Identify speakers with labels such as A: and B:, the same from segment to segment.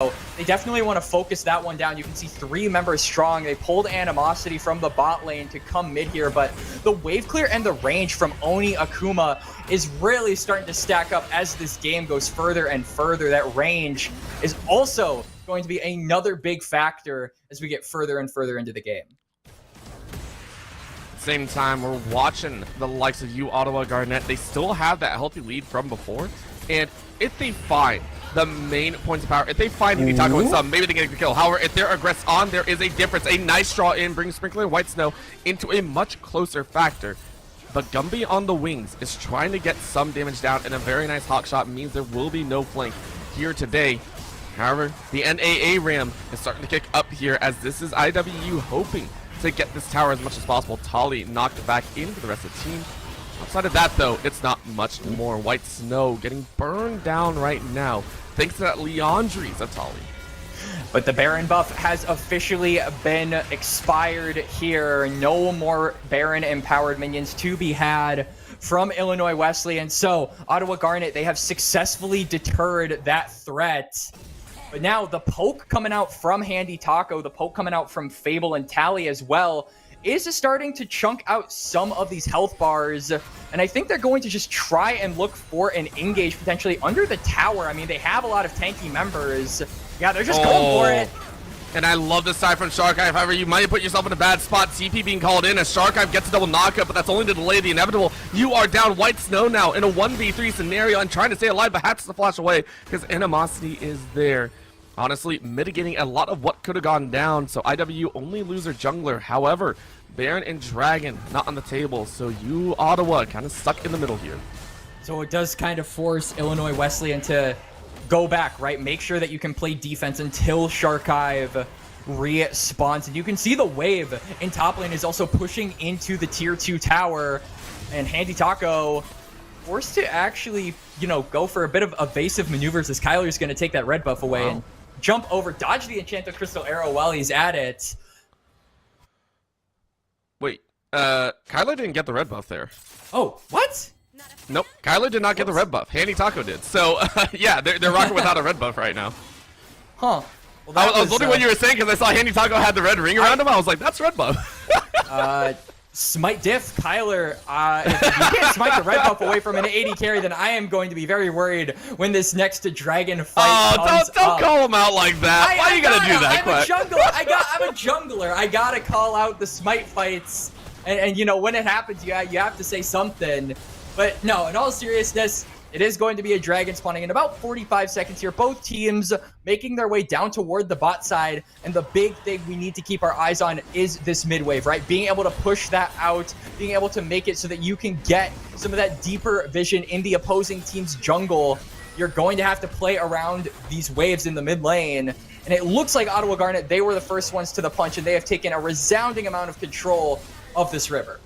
A: They definitely want to focus that one down. You can see 3 members strong. They pulled Animosity from the bot lane to come mid here, but the wave clear and the range from Oni Akuma is really starting to stack up as this game goes further and further. That range is also going to be another big factor as we get further and further into the game.
B: Same time, we're watching the likes of Ottawa Garnet. They still have that healthy lead from before, and if they find the main points of power, if they find Hinitako and some, maybe they get the kill. However, if they're aggressive on, there is a difference. A nice draw in brings Sprinkler White Snow into a much closer factor. But Gumby on the wings is trying to get some damage down, and a very nice hawk shot means there will be no flank here today. However, the NAA RAM is starting to kick up here, as this is IWU hoping to get this tower as much as possible. Tali knocked back in for the rest of the team. Outside of that, though, it's not much more. White Snow getting burned down right now, thanks to that Leandri's of Tali.
A: But the Baron buff has officially been expired here. No more Baron-empowered minions to be had from Illinois Wesleyan. So, Ottawa Garnet, they have successfully deterred that threat. But now the poke coming out from Handy Taco, the poke coming out from Fable and Tally as well, is starting to chunk out some of these health bars. And I think they're going to just try and look for an engage potentially under the tower. I mean, they have a lot of tanky members. Yeah, they're just going for it.
B: And I love this side from Sharkive. However, you might have put yourself in a bad spot. CP being called in as Sharkive gets a double knockup, but that's only to delay the inevitable. You are down White Snow now in a 1v3 scenario and trying to stay alive, but has to flash away because Animosity is there. Honestly, mitigating a lot of what could have gone down, so IW only lose their jungler. However, Baron and Dragon not on the table, so you, Ottawa, kind of stuck in the middle here.
A: So it does kind of force Illinois Wesleyan to go back, right? Make sure that you can play defense until Sharkive respawns. And you can see the wave in top lane is also pushing into the tier 2 tower, and Handy Taco forced to actually, go for a bit of evasive maneuvers as Kyler's going to take that red buff away and jump over, dodge the Enchanted Crystal Arrow while he's at it.
B: Wait, Kyler didn't get the red buff there.
A: Oh, what?
B: Nope, Kyler did not get the red buff. Handy Taco did. So, yeah, they're rocking without a red buff right now.
A: Huh. Well,
B: I was wondering what you were saying because I saw Handy Taco had the red ring around him. I was like, that's red buff.
A: Smite diff, Kyler. If you can't smite the red buff away from an 80 carry, then I am going to be very worried when this next dragon fight comes
B: don't call him out like that. Why are you gonna do that?
A: I'm a jungler. I gotta call out the smite fights, and when it happens, you have to say something. But no, in all seriousness, it is going to be a dragon spawning in about 45 seconds here. Both teams making their way down toward the bot side. And the big thing we need to keep our eyes on is this mid wave, right? Being able to push that out, being able to make it so that you can get some of that deeper vision in the opposing team's jungle. You're going to have to play around these waves in the mid lane. And it looks like Ottawa Garnet, they were the first ones to the punch, and they have taken a resounding amount of control of this river.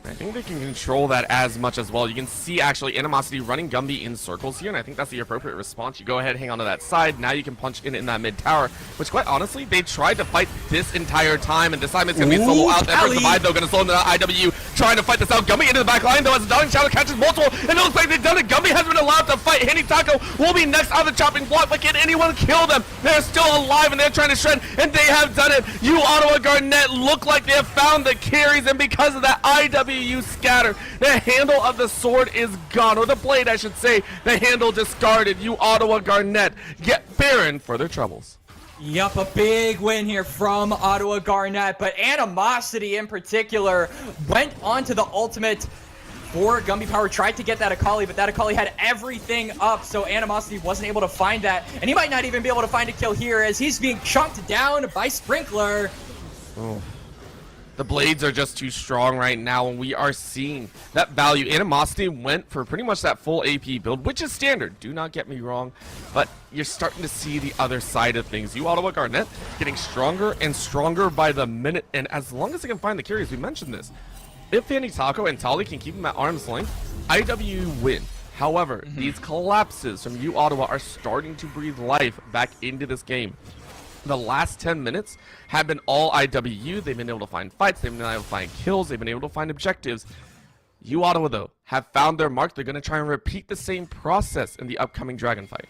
B: I think they can control that as much as well. You can see actually Animosity running Gumby in circles here, and I think that's the appropriate response. You go ahead, hang on to that side. Now you can punch in that mid tower, which quite honestly, they tried to fight this entire time, and this time it's going to be a solo out there for Divide, though. Going to slow them down. IW trying to fight this out. Gumby into the back line, though, as the Darling Shadow catches multiple, and it looks like they've done it. Gumby has been allowed to fight. Handy Taco will be next on the chopping block, but can anyone kill them? They're still alive, and they're trying to shred, and they have done it. You, Ottawa Garnet, look like they have found the carries, and because of that, IWU scatter. The handle of the sword is gone, or the blade, I should say. The handle discarded. You, Ottawa Garnet, get Baron for their troubles.
A: Yup, a big win here from Ottawa Garnet, but Animosity in particular went on to the ultimate for Gumby Power, tried to get that Akali, but that Akali had everything up, so Animosity wasn't able to find that, and he might not even be able to find a kill here as he's being chunked down by Sprinkler.
B: Oh. The blades are just too strong right now, and we are seeing that value. Animosity went for pretty much that full AP build, which is standard, do not get me wrong, but you're starting to see the other side of things. You, Ottawa Garnet, getting stronger and stronger by the minute, and as long as they can find the carries, we mentioned this, if Handy Taco and Tali can keep them at arm's length, IW win. However, these collapses from you, Ottawa, are starting to breathe life back into this game. The last 10 minutes have been all IWU. They've been able to find fights. They've been able to find kills. They've been able to find objectives. You, Ottawa, though, have found their mark. They're going to try and repeat the same process in the upcoming Dragon fight.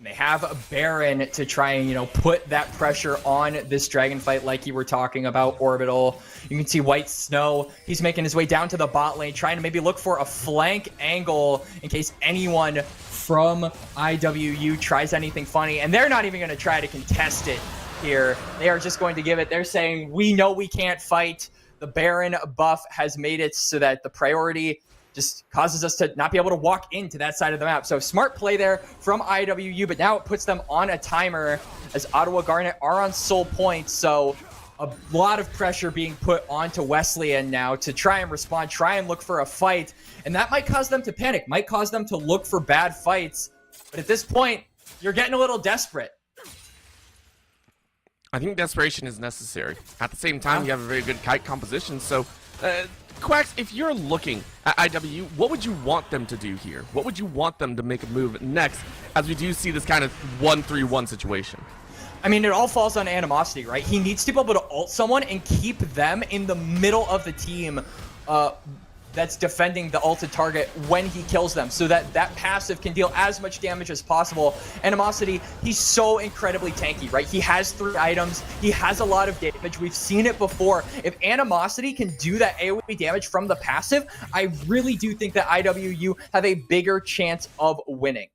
A: And they have a Baron to try and, you know, put that pressure on this dragon fight like you were talking about, Orbital. You can see White Snow. He's making his way down to the bot lane, trying to maybe look for a flank angle in case anyone from IWU tries anything funny. And they're not even going to try to contest it here. They are just going to give it. They're saying, we know we can't fight. The Baron buff has made it so that the priority just causes us to not be able to walk into that side of the map. So smart play there from IWU, but now it puts them on a timer as Ottawa Garnet are on soul points. So a lot of pressure being put onto Wesleyan now to try and respond, try and look for a fight. And that might cause them to panic, might cause them to look for bad fights. But at this point, you're getting a little desperate.
B: I think desperation is necessary. At the same time, you have a very good kite composition, so Quacks, if you're looking at IW, what would you want them to do here? What would you want them to make a move next, as we do see this kind of 1-3-1 situation?
A: I mean, it all falls on Animosity, right? He needs to be able to ult someone and keep them in the middle of the team that's defending the ulted target when he kills them, so that that passive can deal as much damage as possible. Animosity, he's so incredibly tanky, right? He has 3 items. He has a lot of damage. We've seen it before. If Animosity can do that AoE damage from the passive, I really do think that IWU have a bigger chance of winning.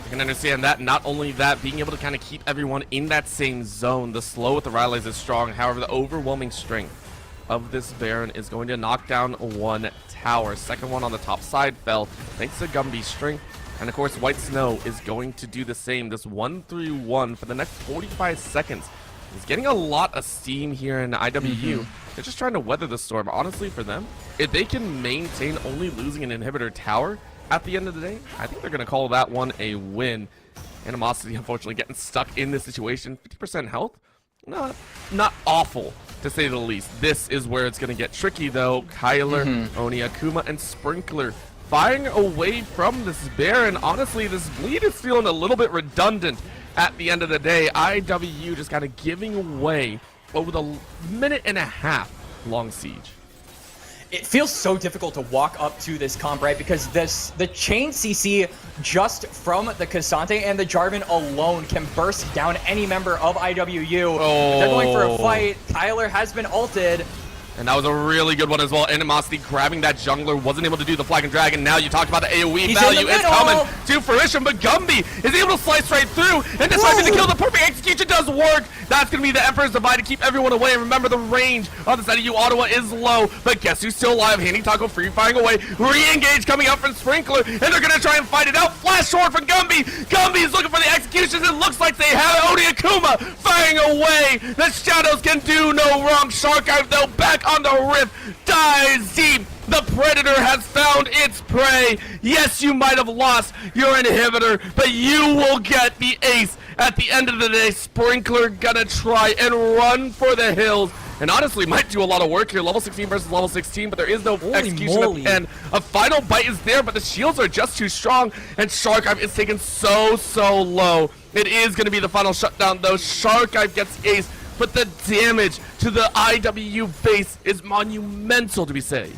B: I can understand that. Not only that, being able to kind of keep everyone in that same zone. The slow with the Rileys is strong. However, the overwhelming strength of this Baron is going to knock down 1 tower. Second one on the top side fell thanks to Gumby's strength. And of course, White Snow is going to do the same. This 1-3-1 for the next 45 seconds is getting a lot of steam here in IWU. They're just trying to weather the storm. Honestly, for them, if they can maintain only losing an inhibitor tower at the end of the day, I think they're going to call that one a win. Animosity, unfortunately, getting stuck in this situation. 50% health? No, not awful, to say the least. This is where it's going to get tricky, though. Kyler, Oni, Akuma, and Sprinkler firing away from this Baron. Honestly, this bleed is feeling a little bit redundant at the end of the day. IWU just kind of giving away over the minute-and-a-half long siege.
A: It feels so difficult to walk up to this comp, right? Because the chain CC just from the Cassante and the Jarvan alone can burst down any member of IWU.
B: Oh.
A: They're going for a fight. Kyler has been ulted.
B: And that was a really good one as well. Animosity grabbing that jungler, wasn't able to do the Flag and Dragon. Now you talked about the AoE value. It's coming to fruition, but Gumby is able to slice right through, and this might be the kill. The perfect execution does work. That's going to be the Emperor's Divide to keep everyone away. And remember, the range on the side of you, Ottawa, is low, but guess who's still alive? Handing Taco free, firing away. Re-engage coming up from Sprinkler, and they're going to try and fight it out. Flash short from Gumby. Gumby is looking for the executions. It looks like they have Oni Akuma firing away. The Shadows can do no wrong. Shark Eye, though, back on the rift, dives deep. The Predator has found its prey. Yes, you might have lost your inhibitor, but you will get the ace at the end of the day. Sprinkler gonna try and run for the hills, and honestly might do a lot of work here. Level 16 versus level 16, but there is no execution at the end. A final bite is there, but the shields are just too strong, and Shark Eye is taken so low. It is gonna be the final shutdown, though. Shark Eye gets ace, but the damage to the IWU base is monumental, to be said.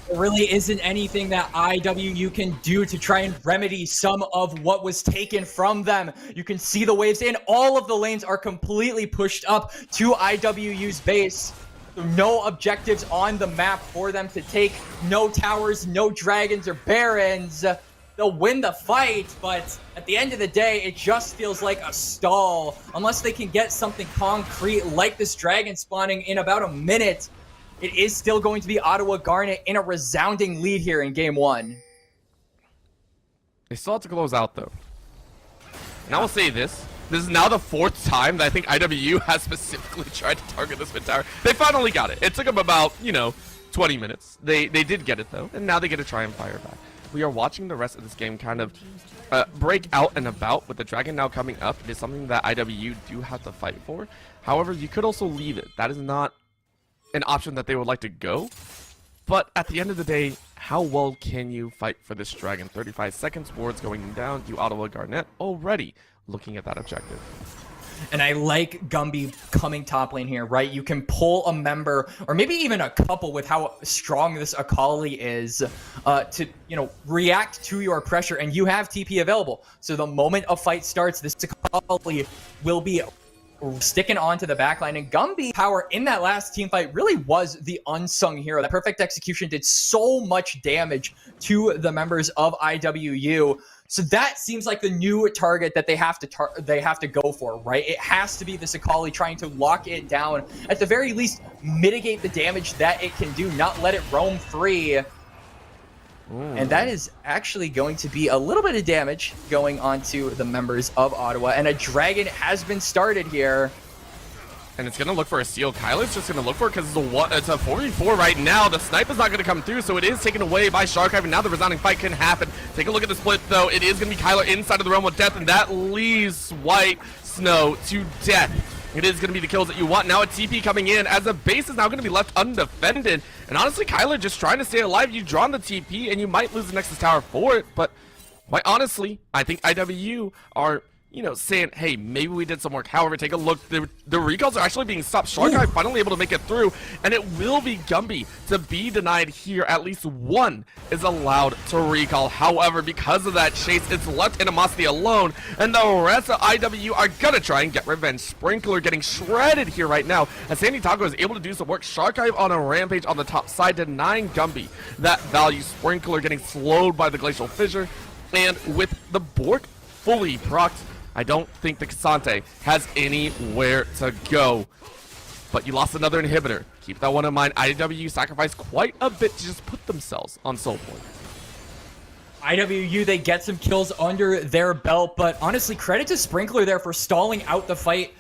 A: There really isn't anything that IWU can do to try and remedy some of what was taken from them. You can see the waves, and all of the lanes are completely pushed up to IWU's base. No objectives on the map for them to take. No towers, no dragons or barons. They'll win the fight, but at the end of the day, it just feels like a stall. Unless they can get something concrete like this dragon spawning in about a minute, it is still going to be Ottawa Garnet in a resounding lead here in game 1.
B: They still have to close out, though. And I will say this. This is now the 4th time that I think IWU has specifically tried to target this mid tower. They finally got it. It took them about, 20 minutes. They did get it, though, and now they get to try and fire back. We are watching the rest of this game kind of break out and about. With the dragon now coming up, it is something that IWU do have to fight for. However, you could also leave it. That is not an option that they would like to go. But at the end of the day, how well can you fight for this dragon? 35 seconds, wards going down. You Ottawa Garnet already looking at that objective.
A: And I like Gumby coming top lane here, right? You can pull a member, or maybe even a couple with how strong this Akali is, to, you know, react to your pressure, and you have TP available. So the moment a fight starts, this Akali will be sticking onto the backline, and Gumby power in that last team fight really was the unsung hero. That perfect execution did so much damage to the members of IWU. So that seems like the new target that they have to go for, right? It has to be this Akali, trying to lock it down, at the very least mitigate the damage that it can do, not let it roam free. And that is actually going to be a little bit of damage going onto the members of Ottawa. And a dragon has been started here.
B: And it's going to look for a steal. Kyler's just going to look for it because it's a 4v4 right now. The snipe is not going to come through, so it is taken away by Sharkhive, and now the resounding fight can happen. Take a look at the split, though. It is going to be Kyler inside of the realm of death, and that leaves White Snow to death. It is going to be the kills that you want. Now a TP coming in as the base is now going to be left undefended. And honestly, Kyler just trying to stay alive. You've drawn the TP, and you might lose the Nexus Tower for it, but quite honestly, I think IWU are, you know, saying, hey, maybe we did some work. However, take a look. The recalls are actually being stopped. Sharkhive finally able to make it through, and it will be Gumby to be denied here. At least one is allowed to recall. However, because of that chase, it's left Animosity alone, and the rest of IWU are gonna try and get revenge. Sprinkler getting shredded here right now, as Sandy Taco is able to do some work. Sharkhive on a rampage on the top side, denying Gumby that value. Sprinkler getting slowed by the Glacial Fissure, and with the Bork fully procced, I don't think the Cassante has anywhere to go. But you lost another inhibitor. Keep that one in mind. IWU sacrificed quite a bit to just put themselves on Soul Point.
A: IWU, they get some kills under their belt, but honestly, credit to Sprinkler there for stalling out the fight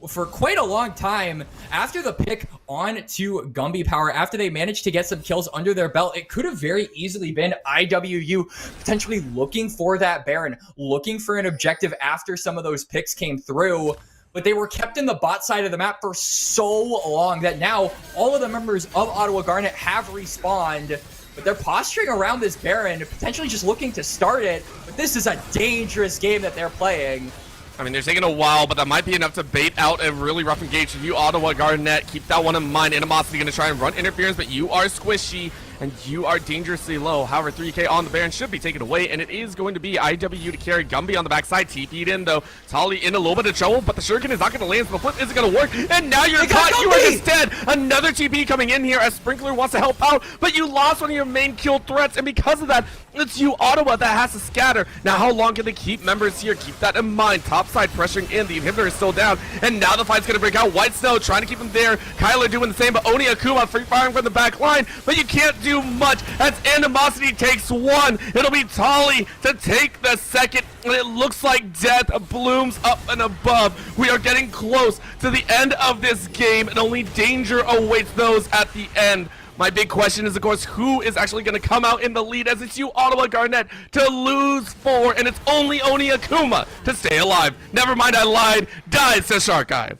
A: for quite a long time. After the pick on to Gumby power, after they managed to get some kills under their belt, it could have very easily been IWU potentially looking for that Baron, looking for an objective after some of those picks came through. But they were kept in the bot side of the map for so long that now all of the members of Ottawa Garnet have respawned, but they're posturing around this Baron, potentially just looking to start it. But this is a dangerous game that they're playing.
B: I mean, they're taking a while, but that might be enough to bait out a really rough engage. You, Ottawa Garnet, keep that one in mind. Animosity going to try and run interference, but you are squishy, and you are dangerously low. However, 3k on the Baron should be taken away, and it is going to be IW to carry Gumby on the backside. TP'd in, though. Tali in a little bit of trouble, but the Shuriken is not going to land, so the flip isn't going to work, and now you're caught. You are just dead. Another TP coming in here as Sprinkler wants to help out, but you lost one of your main kill threats, and because of that, it's you, Ottawa, that has to scatter. Now, how long can they keep members here? Keep that in mind. Top side pressuring in. The inhibitor is still down, and now the fight's going to break out. White Snow trying to keep him there. Kyler doing the same, but Oni Akuma free firing from the back line, but you can't do much as Animosity takes one. It'll be Tali to take the second, and it looks like death blooms up and above. We are getting close to the end of this game, and only danger awaits those at the end. My big question is, of course, who is actually going to come out in the lead, as it's you, Ottawa Garnet, to lose 4, and it's only Oni Akuma to stay alive. Never mind, I lied. Dies to Sharkhive.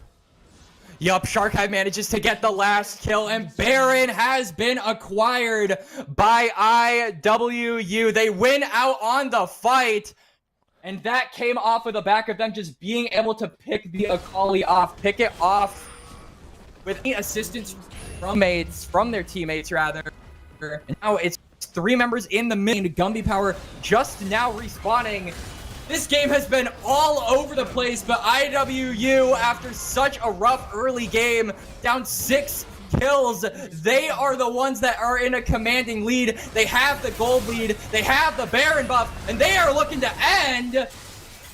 A: Yup, Sharkhive manages to get the last kill, and Baron has been acquired by IWU. They win out on the fight, and that came off of the back of them just being able to pick the Akali off, pick it off with any assistance from their teammates, rather. And now it's 3 members in the main. Gumby power just now respawning. This game has been all over the place, but IWU, after such a rough early game, down 6 kills, they are the ones that are in a commanding lead. They have the gold lead, they have the Baron buff, and they are looking to end.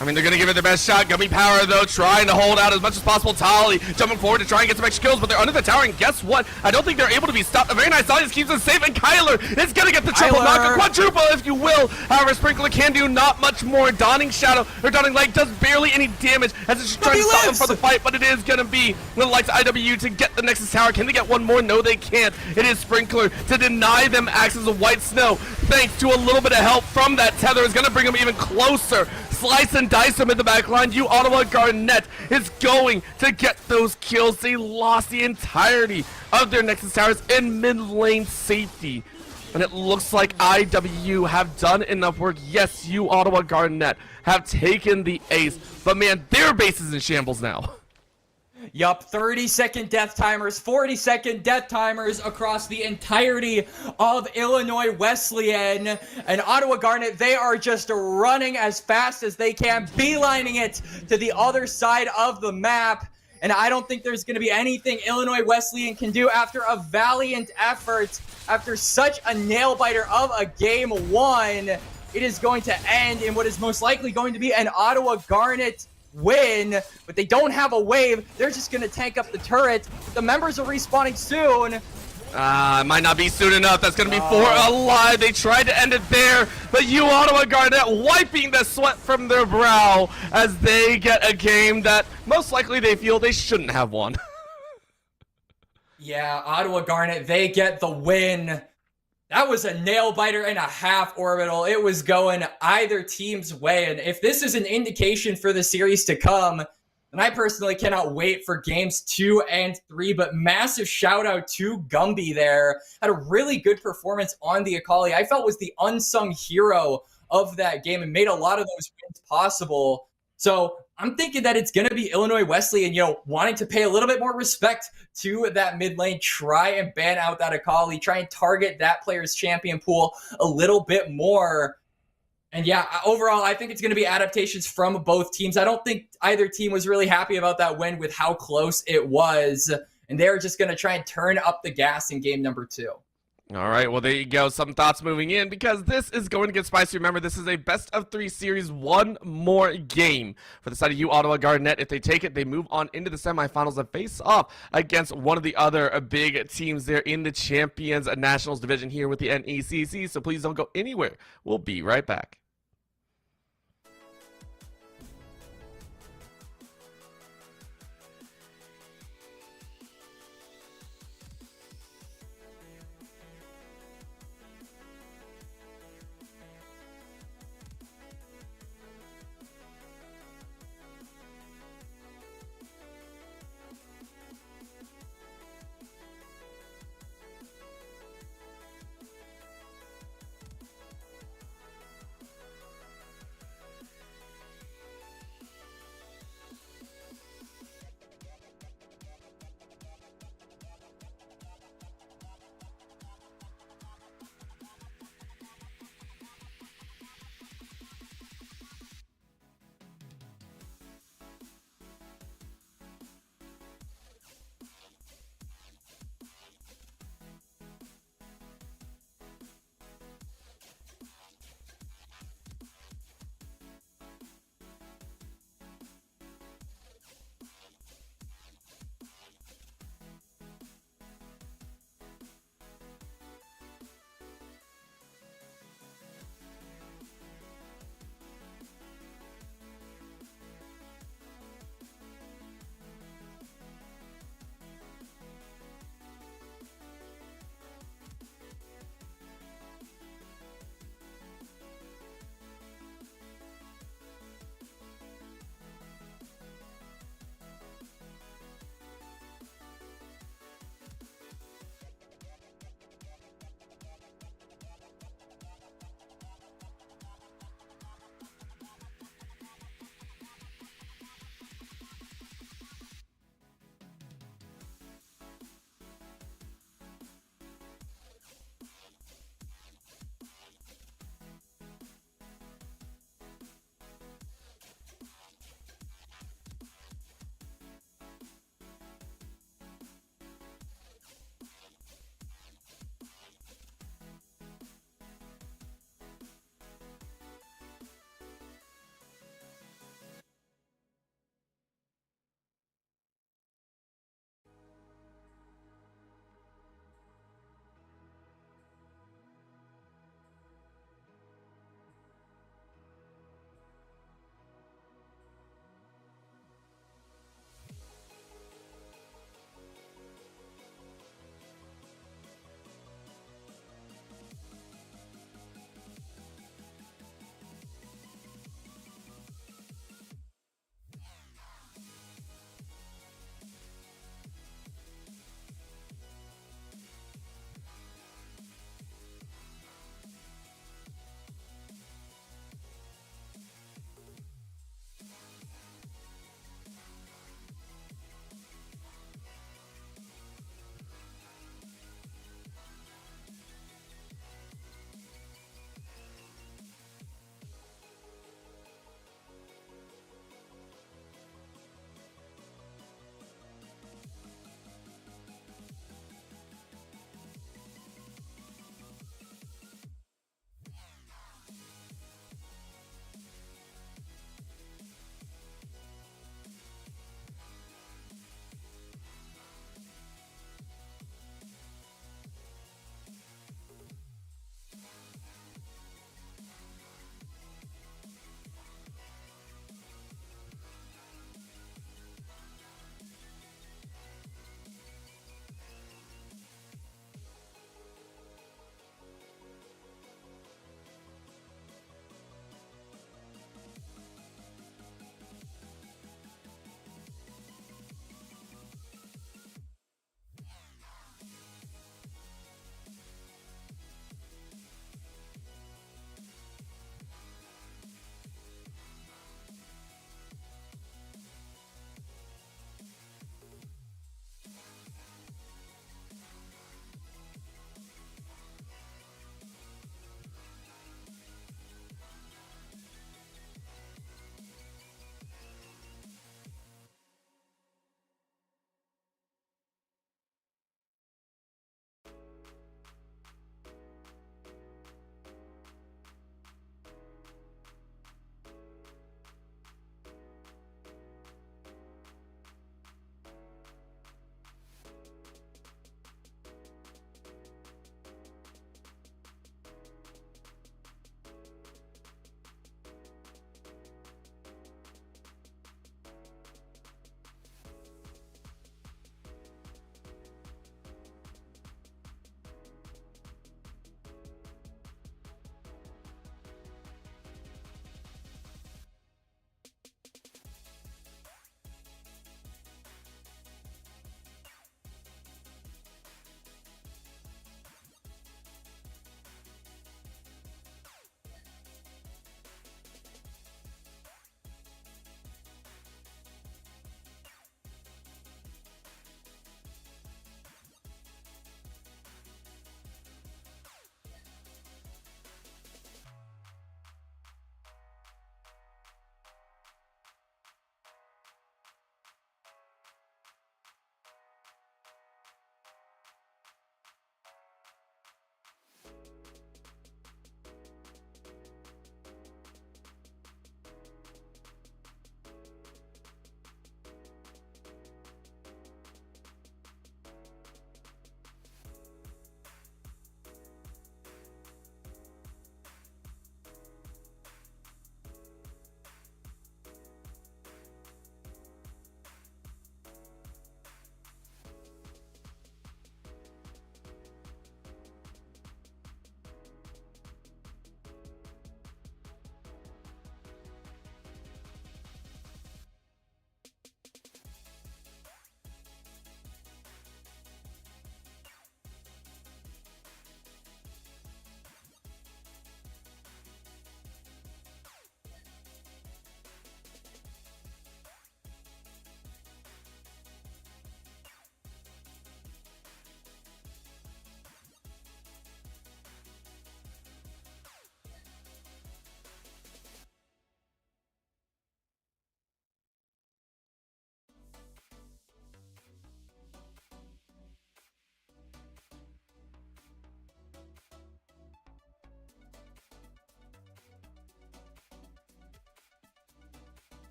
B: I mean, they're going to give it their best shot. Gummy power, though, trying to hold out as much as possible. Tali jumping forward to try and get some extra kills, but they're under the tower, and guess what? I don't think they're able to be stopped. A very nice Tali keeps them safe, and Kyler is going to get the triple knock, a quadruple, if you will. However, Sprinkler can do not much more. Dawning Shadow, or Dawning Light, does barely any damage as it's just trying to stop them for the fight, but it is going to be the likes of IWU to get the Nexus Tower. Can they get one more? No, they can't. It is Sprinkler to deny them access to White Snow. Thanks to a little bit of help from that tether, is going to bring them even closer. Slice and dice them in the back line. You, Ottawa Garnet, is going to get those kills. They lost the entirety of their Nexus Towers in mid lane safety. And it looks like IW have done enough work. Yes, you Ottawa Garnet have taken the ace, but man, their base is in shambles now.
A: Yup, 30-second death timers, 40-second death timers across the entirety of Illinois Wesleyan. And Ottawa Garnet, they are just running as fast as they can, beelining it to the other side of the map. And I don't think there's going to be anything Illinois Wesleyan can do after a valiant effort, after such a nail-biter of a game one. It is going to end in what is most likely going to be an Ottawa Garnet win, but they don't have a wave. They're just going to tank up the turret. The members are respawning soon.
B: It might not be soon enough. That's going to be 4 alive. They tried to end it there, but you Ottawa Garnet wiping the sweat from their brow as they get a game that most likely they feel they shouldn't have won.
A: Yeah, Ottawa Garnet, they get the win. That was a nail-biter and a half orbital. It was going either team's way. And if this is an indication for the series to come, then I personally cannot wait for games 2 and 3. But massive shout-out to Gumby there. Had a really good performance on the Akali. I felt was the unsung hero of that game and made a lot of those wins possible. So I'm thinking that it's going to be Illinois Wesleyan, wanting to pay a little bit more respect to that mid lane, try and ban out that Akali, try and target that player's champion pool a little bit more. And yeah, overall, I think it's going to be adaptations from both teams. I don't think either team was really happy about that win with how close it was. And they're just going to try and turn up the gas in game number 2.
B: All right, well, there you go. Some thoughts moving in because this is going to get spicy. Remember, this is a best-of-3 series. One more game for the side of you, Ottawa Garnet. If they take it, they move on into the semifinals and face off against one of the other big teams there in the Champions Nationals division here with the NECC. So please don't go anywhere. We'll be right back.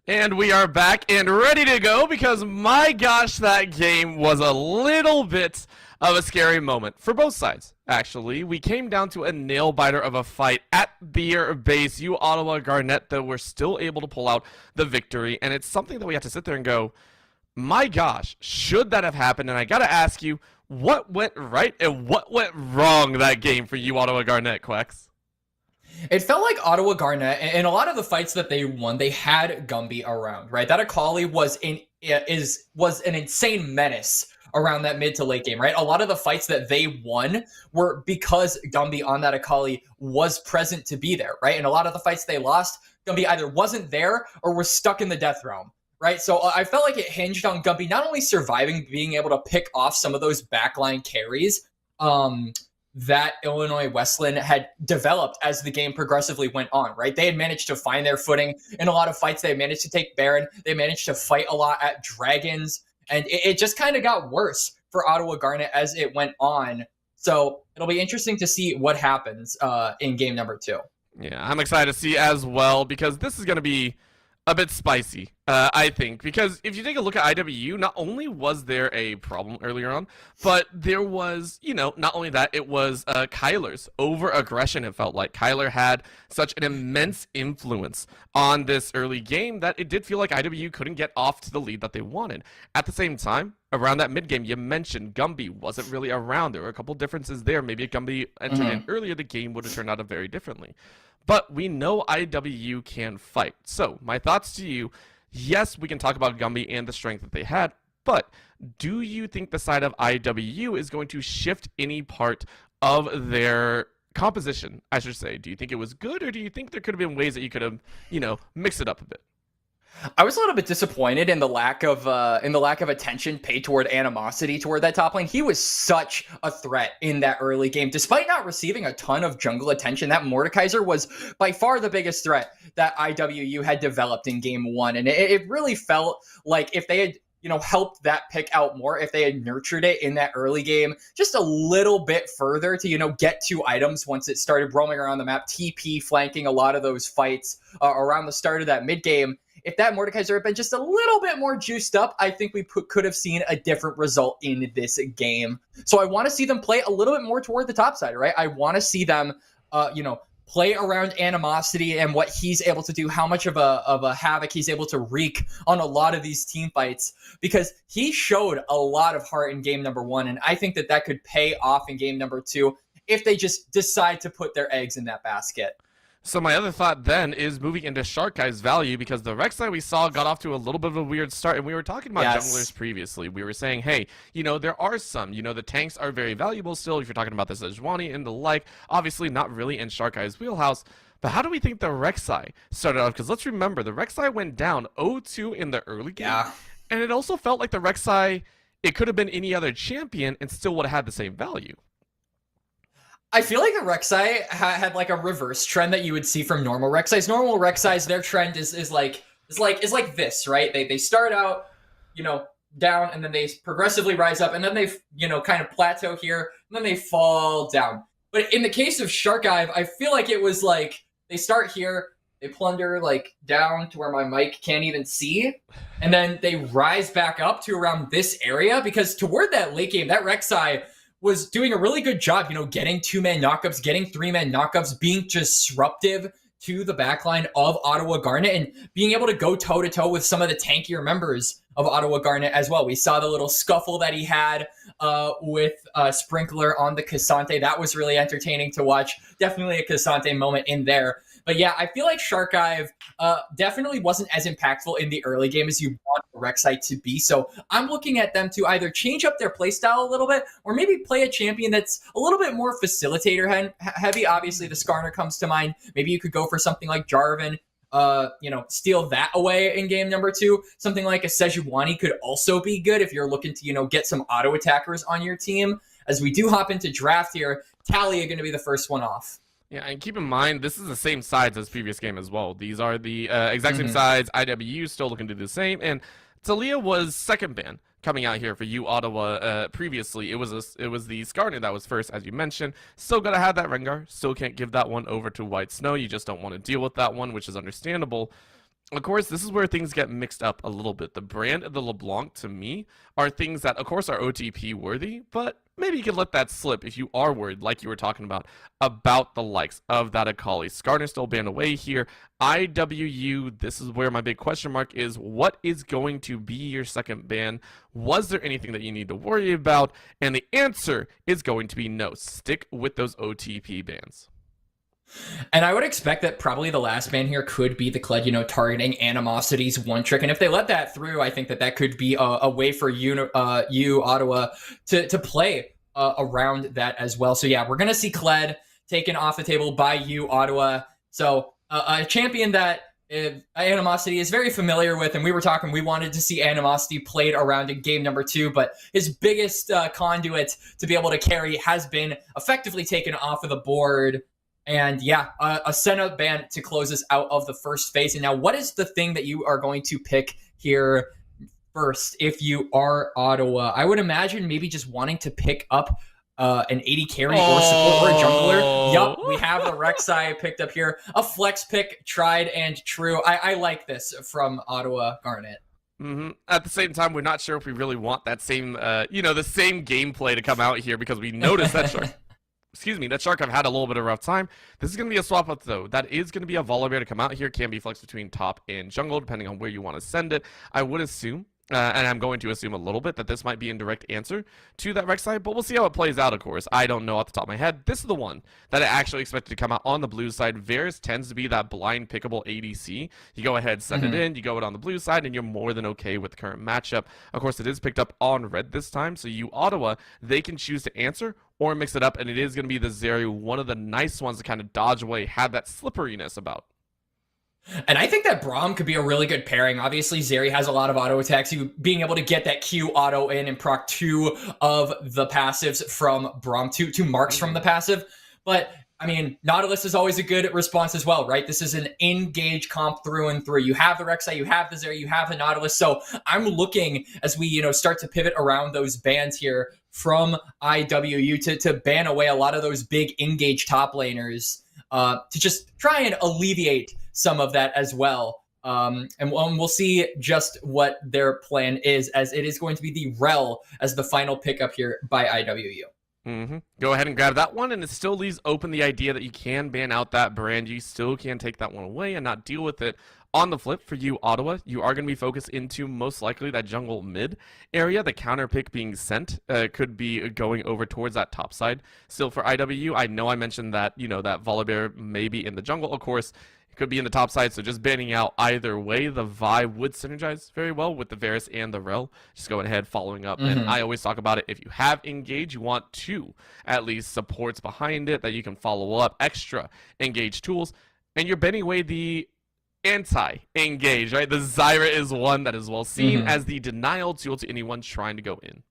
B: And we are back and ready to go because my gosh, that game was a little bit of a scary moment for both sides. Actually, we came down to a nail biter of a fight at their base. You Ottawa Garnet, though, were still able to pull out the victory, and it's something that we have to sit there and go, my gosh, should that have happened? And I gotta ask you, what went right and what went wrong that game for you Ottawa Garnet, Quex?
A: It felt like Ottawa Garnet, and a lot of the fights that they won, they had Gumby around, right? That Akali was an insane menace around that mid to late game, right? A lot of the fights that they won were because Gumby on that Akali was present to be there, right? And a lot of the fights they lost, Gumby either wasn't there or was stuck in the death realm, right? So I felt like it hinged on Gumby not only surviving, being able to pick off some of those backline carries, that Illinois Wesleyan had developed as the game progressively went on, right? They had managed to find their footing in a lot of fights. They managed to take Baron. They managed to fight a lot at Dragons. And it just kind of got worse for Ottawa Garnet as it went on. So it'll be interesting to see what happens in game number 2.
B: Yeah, I'm excited to see as well because this is going to be a bit spicy, I think, because if you take a look at IWU, not only was there a problem earlier on, but there was, not only that, it was Kyler's over-aggression, it felt like. Kyler had such an immense influence on this early game that it did feel like IWU couldn't get off to the lead that they wanted. At the same time, around that mid-game, you mentioned Gumby wasn't really around. There were a couple differences there. Maybe if Gumby entered in earlier, the game would have turned out very differently. But we know IWU can fight. So, my thoughts to you, yes, we can talk about Gumby and the strength that they had, but do you think the side of IWU is going to shift any part of their composition, I should say? Do you think it was good, or do you think there could have been ways that you could have, mixed it up a bit?
A: I was a little bit disappointed in the lack of attention paid toward Animosity toward that top lane. He was such a threat in that early game, despite not receiving a ton of jungle attention. That Mordekaiser was by far the biggest threat that IWU had developed in game 1, and it really felt like if they had helped that pick out more, if they had nurtured it in that early game just a little bit further to get 2 items once it started roaming around the map, TP flanking a lot of those fights around the start of that mid game. If that Mordekaiser had been just a little bit more juiced up, I think we could have seen a different result in this game. So I want to see them play a little bit more toward the top side, right? I want to see them, play around Animosity and what he's able to do, how much of a havoc he's able to wreak on a lot of these team fights, because he showed a lot of heart in game number 1, and I think that could pay off in game number 2 if they just decide to put their eggs in that basket.
B: So my other thought then is moving into Shark Guy's value, because the Rek'Sai we saw got off to a little bit of a weird start, and we were talking about junglers previously. We were saying, hey, there are some, the tanks are very valuable still if you're talking about the Sejuani and the like. Obviously not really in Shark Guy's wheelhouse, but how do we think the Rek'Sai started off? Because let's remember, the Rek'Sai went down 0-2 in the early game, and it also felt like the Rek'Sai, it could have been any other champion and still would have had the same value.
A: I feel like the Rek'Sai had like a reverse trend that you would see from normal Rek'Sais. Normal Rek'Sais, their trend is like this, right? They start out, down, and then they progressively rise up, and then they, kind of plateau here, and then they fall down. But in the case of Shark Eye, I feel like it was like they start here, they plunder like down to where my mic can't even see, and then they rise back up to around this area, because toward that late game, that Rek'Sai was doing a really good job, getting 2-man knockups, getting 3-man knockups, being disruptive to the backline of Ottawa Garnet, and being able to go toe-to-toe with some of the tankier members of Ottawa Garnet as well. We saw the little scuffle that he had with Sprinkler on the Cassante. That was really entertaining to watch. Definitely a Cassante moment in there. But yeah, I feel like Shark Eye definitely wasn't as impactful in the early game as you want Rek'Sai to be. So I'm looking at them to either change up their playstyle a little bit, or maybe play a champion that's a little bit more facilitator heavy. Obviously, the Skarner comes to mind. Maybe you could go for something like Jarvan, steal that away in game number 2. Something like a Sejuani could also be good if you're looking to, get some auto attackers on your team. As we do hop into draft here, Talia going to be the first one off.
B: Yeah, and keep in mind, this is the same sides as previous game as well. These are the exact same sides. IWU still looking to do the same. And Talia was second ban coming out here for you, Ottawa. Previously, it was the Skarner that was first, as you mentioned. Still gotta have that Rengar. Still can't give that one over to White Snow. You just don't want to deal with that one, which is understandable. Of course, this is where things get mixed up a little bit. The brand of the LeBlanc, to me, are things that, of course, are OTP worthy, but maybe you can let that slip if you are worried, like you were talking about the likes of that Akali. Skarner still banned away here. IWU, this is where my big question mark is. What is going to be your second ban? Was there anything that you need to worry about? And the answer is going to be no. Stick with those OTP bans.
A: And I would expect that probably the last ban here could be the Kled, targeting Animosity's one trick. And if they let that through, I think that could be a way for you, Ottawa, to play around that as well. So yeah, we're going to see Kled taken off the table by you, Ottawa. So a champion that Animosity is very familiar with, and we wanted to see Animosity played around in game number 2, but his biggest conduit to be able to carry has been effectively taken off of the board. And yeah, a Senna ban to close us out of the first phase. And now, what is the thing that you are going to pick here first if you are Ottawa? I would imagine maybe just wanting to pick up an AD carry or support or a jungler. Yup, we have the Rek'Sai picked up here. A flex pick, tried and true. I like this from Ottawa Garnet.
B: At the same time, we're not sure if we really want that same, the same gameplay to come out here because we noticed that Shark. Excuse me, that Shark I've had a little bit of a rough time. This is going to be a swap up though. That is going to be a Volibear to come out here. Can be flexed between top and jungle depending on where you want to send it. I would assume, and I'm going to assume a little bit, that this might be in direct answer to that Rek'Sai, but we'll see how it plays out, of course. I don't know off the top of my head. This is the one that I actually expected to come out on the blue side. Varus tends to be that blind pickable ADC. You go ahead, send it in, you go it on the blue side, and you're more than okay with the current matchup. Of course, it is picked up on red this time, so you, Ottawa, they can choose to answer or mix it up, and it is going to be the Zeri, one of the nice ones to kind of dodge away, have that slipperiness about.
A: And I think that Braum could be a really good pairing. Obviously, Zeri has a lot of auto attacks. You being able to get that Q auto in and proc 2 of the passives from Braum, two marks from the passive. But I mean, Nautilus is always a good response as well, right? This is an engage comp through and through. You have the Rek'Sai, you have the Zeri, you have the Nautilus. So I'm looking as we, start to pivot around those bans here from IWU to ban away a lot of those big engage top laners to just try and alleviate some of that as well. And we'll see just what their plan is, as it is going to be the Rel as the final pickup here by IWU.
B: Go ahead and grab that one, and it still leaves open the idea that you can ban out that brand. You still can take that one away and not deal with it. On the flip, for you, Ottawa, you are going to be focused into most likely that jungle mid area. The counter pick being sent could be going over towards that top side. Still for IWU, I know I mentioned that, that Volibear may be in the jungle, of course. Could be in the top side, so just banning out either way. The Vi would synergize very well with the Varus and the Rel. Just going ahead, following up. And I always talk about it. If you have Engage, you want 2 at least supports behind it that you can follow up, extra Engage tools. And you're banning away the anti-Engage, right? The Zyra is one that is well seen as the denial tool to anyone trying to go in.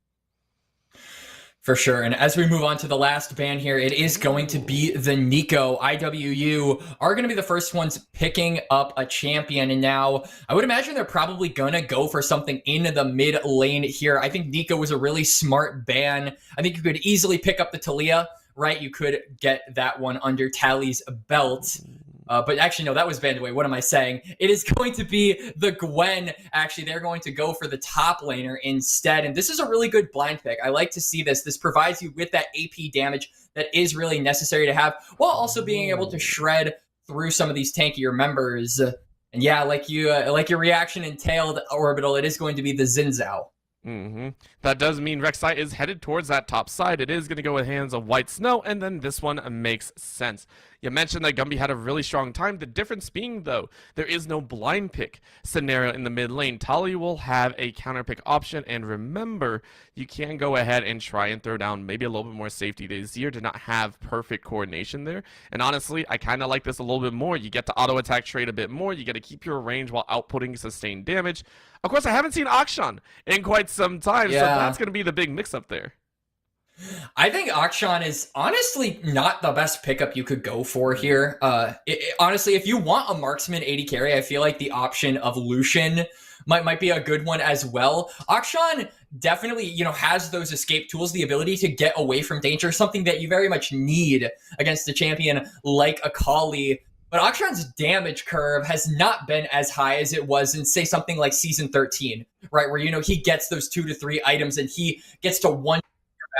A: For sure. And as we move on to the last ban here, it is going to be the NECC. IWU are going to be the first ones picking up a champion. And now I would imagine they're probably going to go for something in the mid lane here. I think NECC was a really smart ban. I think you could easily pick up the Talia, right? You could get that one under Tally's belt. But actually, no, that was banned away. What am I saying? It is going to be the Gwen. Actually, they're going to go for the top laner instead. And this is a really good blind pick. I like to see this. This provides you with that AP damage that is really necessary to have, while also being able to shred through some of these tankier members. And yeah, like your reaction entailed, Orbital, it is going to be the Zinzao.
B: That does mean Rek'Sai is headed towards that top side. It is going to go with Hands of White Snow, and then this one makes sense. You mentioned that Gumby had a really strong time. The difference being, though, there is no blind pick scenario in the mid lane. Tali will have a counter pick option, and remember, you can go ahead and try and throw down maybe a little bit more safety. The Azir did not have perfect coordination there, and honestly, I kind of like this a little bit more. You get to auto attack trade a bit more. You get to keep your range while outputting sustained damage. Of course, I haven't seen Akshan in quite some time, so that's going to be the big mix-up there.
A: I think Akshan is honestly not the best pickup you could go for here. Honestly, if you want a marksman AD carry, I feel like the option of Lucian might be a good one as well. Akshan definitely, has those escape tools, the ability to get away from danger, something that you very much need against a champion like Akali. But Akshan's damage curve has not been as high as it was in, say, something like Season 13, right? Where, he gets those 2 to 3 items and he gets to one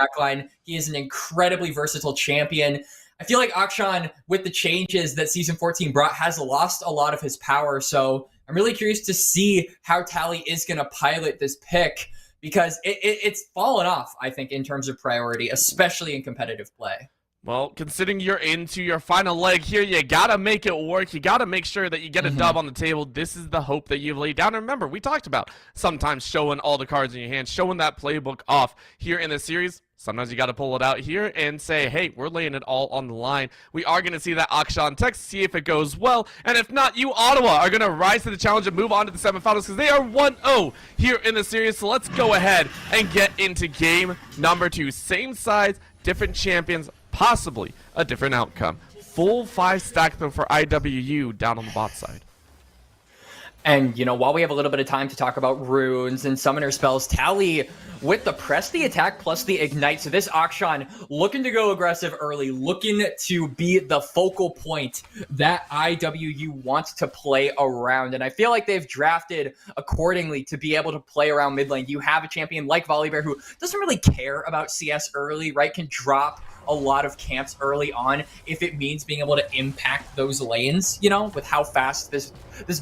A: backline. He is an incredibly versatile champion. I feel like Akshan, with the changes that Season 14 brought, has lost a lot of his power. So I'm really curious to see how Tally is going to pilot this pick, because it's fallen off, I think, in terms of priority, especially in competitive play.
B: Well, considering you're into your final leg here, you gotta make it work. You gotta make sure that you get a dub on the table. This is the hope that you've laid down. And remember, we talked about sometimes showing all the cards in your hand, showing that playbook off here in the series. Sometimes you gotta pull it out here and say, hey, we're laying it all on the line. We are gonna see that Akshan text, see if it goes well. And if not, you, Ottawa, are gonna rise to the challenge and move on to the semifinals, because they are 1-0 here in the series. So let's go ahead and get into game number 2. Same sides, different champions, possibly a different outcome. Full 5 stack though for IWU down on the bot side.
A: And, while we have a little bit of time to talk about runes and summoner spells, Tally with the press the attack plus the ignite. So this Akshan looking to go aggressive early, looking to be the focal point that IWU wants to play around. And I feel like they've drafted accordingly to be able to play around mid lane. You have a champion like Volibear who doesn't really care about CS early, right? Can drop a lot of camps early on if it means being able to impact those lanes, with how fast this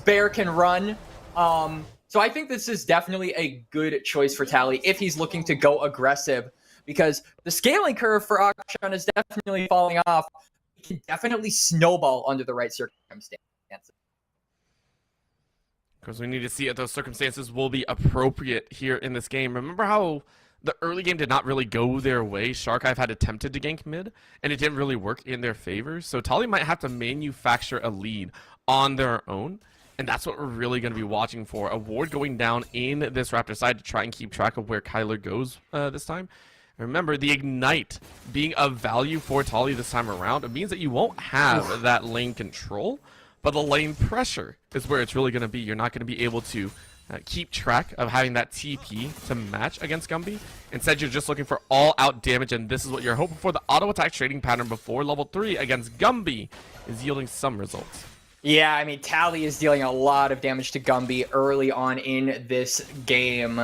A: bear can run. So I think this is definitely a good choice for Tally if he's looking to go aggressive, because the scaling curve for Akshan is definitely falling off. He can definitely snowball under the right circumstances.
B: Because we need to see if those circumstances will be appropriate here in this game. Remember how the early game did not really go their way? Sharkive had attempted to gank mid, and it didn't really work in their favor. So Tally might have to manufacture a lead on their own, and that's what we're really going to be watching for. A ward going down in this Raptor side to try and keep track of where Kyler goes this time. Remember, the Ignite being of value for Tally this time around, it means that you won't have that lane control, but the lane pressure is where it's really going to be. You're not going to be able to keep track of having that TP to match against Gumby. Instead, you're just looking for all-out damage, and this is what you're hoping for. The auto-attack trading pattern before level 3 against Gumby is yielding some results.
A: Yeah, I mean, Tally is dealing a lot of damage to Gumby early on in this game,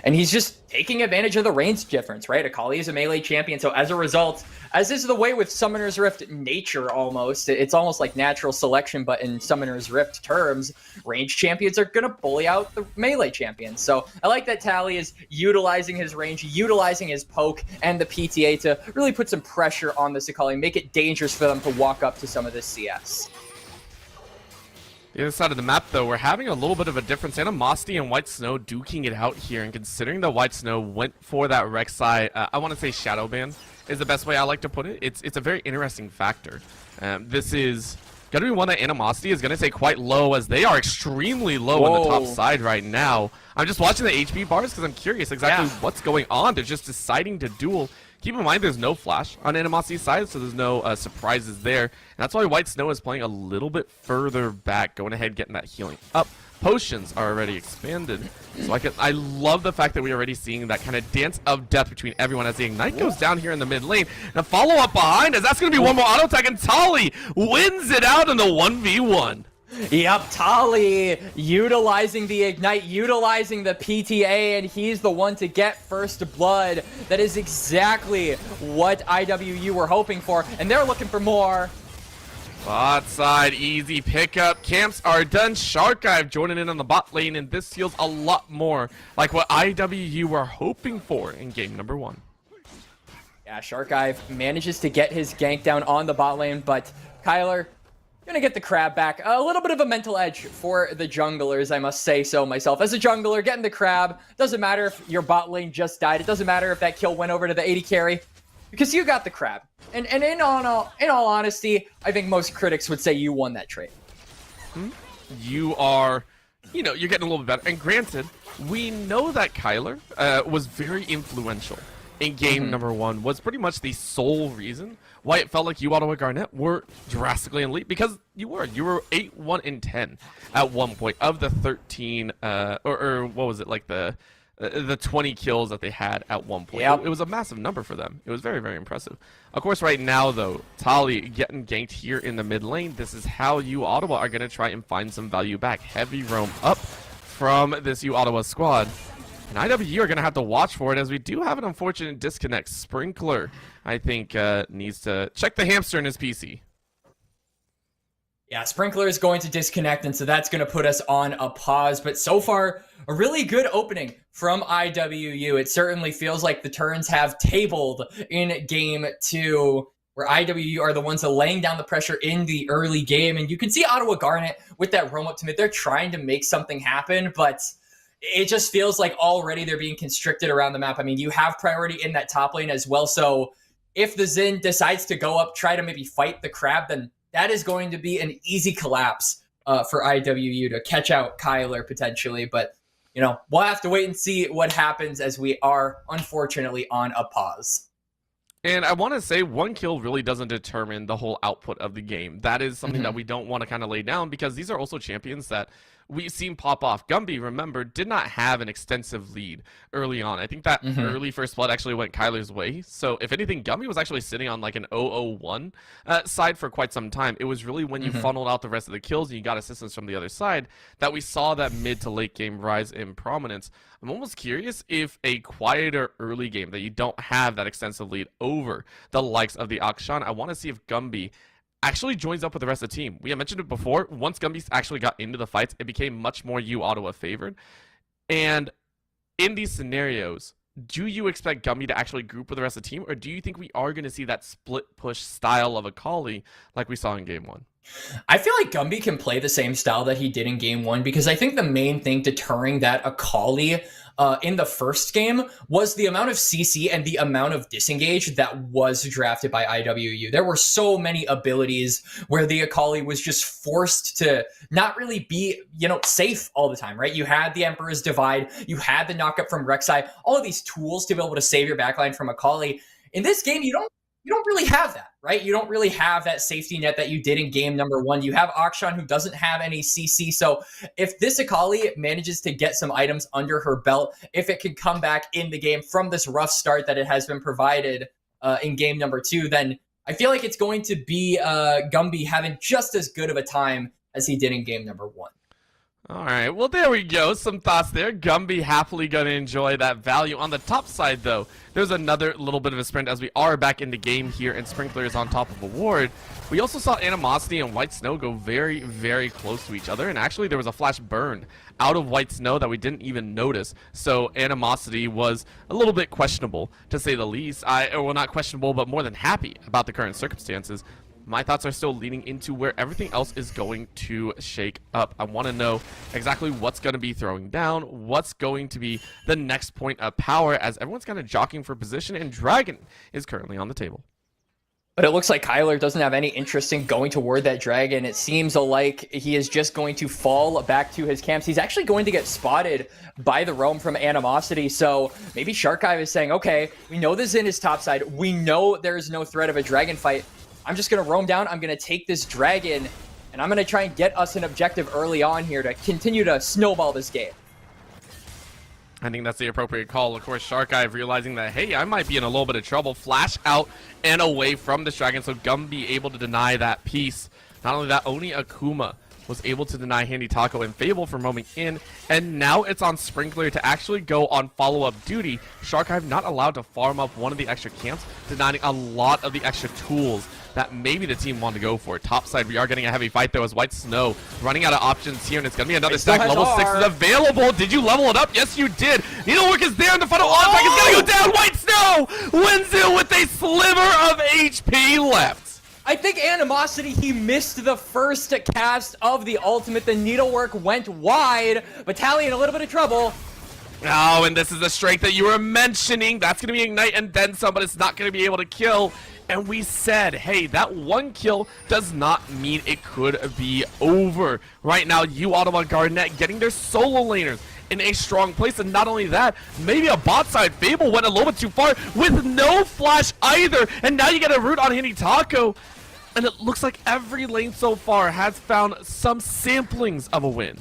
A: and he's just taking advantage of the range difference, right? Akali is a melee champion, so as a result, as is the way with Summoner's Rift nature almost, it's almost like natural selection, but in Summoner's Rift terms, range champions are going to bully out the melee champions. So I like that Tally is utilizing his range, utilizing his poke and the PTA to really put some pressure on this Akali, make it dangerous for them to walk up to some of this CS.
B: The other side of the map, though, we're having a little bit of a difference. Animosity and White Snow duking it out here, and considering that White Snow went for that Rek'Sai, I want to say Shadowban is the best way I like to put it. It's a very interesting factor. This is going to be one that Animosity is going to take quite low, as they are extremely low on the top side right now. I'm just watching the HP bars because I'm curious exactly what's going on. They're just deciding to duel. Keep in mind, there's no flash on Animosity's side, so there's no surprises there. And that's why White Snow is playing a little bit further back, going ahead getting that healing up. Potions are already expanded, so I love the fact that we're already seeing that kind of dance of death between everyone as the Ignite goes down here in the mid lane. And a follow-up behind, as that's going to be one more auto attack, and Tally wins it out in the 1v1.
A: Yep, Tally utilizing the Ignite, utilizing the PTA, and he's the one to get first blood. That is exactly what IWU were hoping for, and they're looking for more.
B: Bot side, easy pickup. Camps are done. Sharkive joining in on the bot lane, and this feels a lot more like what IWU were hoping for in game number 1.
A: Yeah, Sharkive manages to get his gank down on the bot lane, but Kyler gonna get the crab back. A little bit of a mental edge for the junglers, I must say so myself. As a jungler, getting the crab, doesn't matter if your bot lane just died. It doesn't matter if that kill went over to the 80 carry, because you got the crab. And in all honesty, I think most critics would say you won that trade.
B: You are, you're getting a little bit better. And granted, we know that Kyler was very influential in game number 1, was pretty much the sole reason why it felt like you, Ottawa Garnet, were drastically elite, because you were 8-1-10 at one point of the 13, or what was it, like the the 20 kills that they had at one point.
A: Yep.
B: It was a massive number for them. It was very, very impressive. Of course, right now, though, Tali getting ganked here in the mid lane. This is how U Ottawa are going to try and find some value back. Heavy roam up from this U Ottawa squad. And IWU are going to have to watch for it, as we do have an unfortunate disconnect. Sprinkler, I think, needs to check the hamster in his PC.
A: Yeah, Sprinkler is going to disconnect, and so that's going to put us on a pause. But so far, a really good opening from IWU. It certainly feels like the turns have tabled in game 2, where IWU are the ones that are laying down the pressure in the early game. And you can see Ottawa Garnet with that roam up to mid. They're trying to make something happen, but it just feels like already they're being constricted around the map. I mean, you have priority in that top lane as well. So if the Xin decides to go up, try to maybe fight the crab, then that is going to be an easy collapse for IWU to catch out Kyler potentially. But, you know, we'll have to wait and see what happens, as we are unfortunately on a pause.
B: And I want to say one kill really doesn't determine the whole output of the game. That is something that we don't want to kind of lay down, because these are also champions that we've seen pop off. Gumby, remember, did not have an extensive lead early on. I think that early first blood actually went Kyler's way. So if anything, Gumby was actually sitting on like an 0-0-1 side for quite some time. It was really when you funneled out the rest of the kills and you got assistance from the other side that we saw that mid to late game rise in prominence. I'm almost curious if a quieter early game that you don't have that extensive lead over the likes of the Akshan, I want to see if Gumby actually joins up with the rest of the team. We had mentioned it before. Once Gumby actually got into the fights, it became much more U Ottawa favored. And in these scenarios, do you expect Gumby to actually group with the rest of the team, or do you think we are going to see that split push style of Akali like we saw in game 1?
A: I feel like Gumby can play the same style that he did in game 1, because I think the main thing deterring that Akali in the first game was the amount of CC and the amount of disengage that was drafted by IWU. There were so many abilities where the Akali was just forced to not really be, you know, safe all the time, right? You had the Emperor's Divide, you had the knockup from Rek'Sai, all of these tools to be able to save your backline from Akali. In this game, you don't really have that, right? You don't really have that safety net that you did in game number 1. You have Akshan, who doesn't have any CC. So if this Akali manages to get some items under her belt, if it can come back in the game from this rough start that it has been provided in game number 2, then I feel like it's going to be Gumby having just as good of a time as he did in game number 1.
B: All right, well, there we go. Some thoughts there. Gumby happily going to enjoy that value. On the top side, though, there's another little bit of a sprint as we are back in the game here, and Sprinkler is on top of a ward. We also saw Animosity and White Snow go very, very close to each other, and actually there was a flash burn out of White Snow that we didn't even notice. So Animosity was a little bit questionable, to say the least. Well, not questionable, but more than happy about the current circumstances. My thoughts are still leaning into where everything else is going to shake up. I want to know exactly what's going to be throwing down, what's going to be the next point of power, as everyone's kind of jockeying for position, and Dragon is currently on the table.
A: But it looks like Kyler doesn't have any interest in going toward that dragon. It seems like he is just going to fall back to his camps. He's actually going to get spotted by the roam from Animosity. So maybe Shark Eye is saying, okay, we know this in his top side. We know there is no threat of a dragon fight. I'm just going to roam down. I'm going to take this dragon, and I'm going to try and get us an objective early on here to continue to snowball this game.
B: I think that's the appropriate call. Of course, Shark Eye realizing that, hey, I might be in a little bit of trouble. Flash out and away from this dragon, so Gumby able to deny that piece. Not only that, Oni Akuma was able to deny Handy Taco and Fable from roaming in, and now it's on Sprinkler to actually go on follow-up duty. Shark Eye not allowed to farm up one of the extra camps, denying a lot of the extra tools that maybe the team wanted to go for. Top side, we are getting a heavy fight though, as White Snow running out of options here, and it's going to be another stack. Level 6 is available. Did you level it up? Yes, you did. Needlework is there, and the final on-pack is going to go down. White Snow wins it with a sliver of HP left.
A: I think Animosity, he missed the first cast of the ultimate. The Needlework went wide. Battalion, a little bit of trouble.
B: Oh, and this is the strength that you were mentioning. That's going to be Ignite and then some, but it's not going to be able to kill. And we said, hey, that one kill does not mean it could be over. Right now, U Ottawa Garnet getting their solo laners in a strong place. And not only that, maybe a bot side Fable went a little bit too far with no flash either. And now you get a root on Handy Taco. And it looks like every lane so far has found some samplings of a win.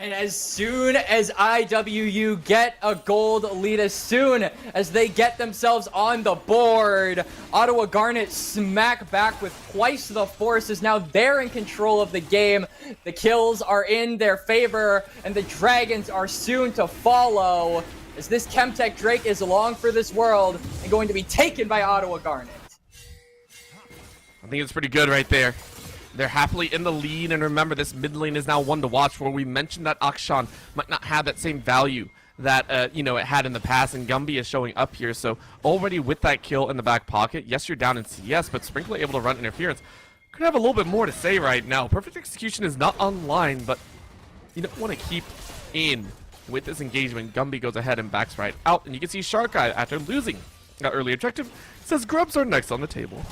A: And as soon as IWU get a gold lead, as soon as they get themselves on the board, Ottawa Garnet smack back with twice the forces. Now they're in control of the game. The kills are in their favor, and the Dragons are soon to follow, as this Chemtech Drake is along for this world and going to be taken by Ottawa Garnet.
B: I think it's pretty good right there. They're happily in the lead, and remember, this mid lane is now one to watch, where we mentioned that Akshan might not have that same value that, you know, it had in the past, and Gumby is showing up here. So already with that kill in the back pocket, yes, you're down in CS, but Sprinkler able to run interference. Could have a little bit more to say right now. Perfect Execution is not online, but you don't want to keep in with this engagement. Gumby goes ahead and backs right out, and you can see Shark Eye, after losing that early objective, says grubs are next on the table.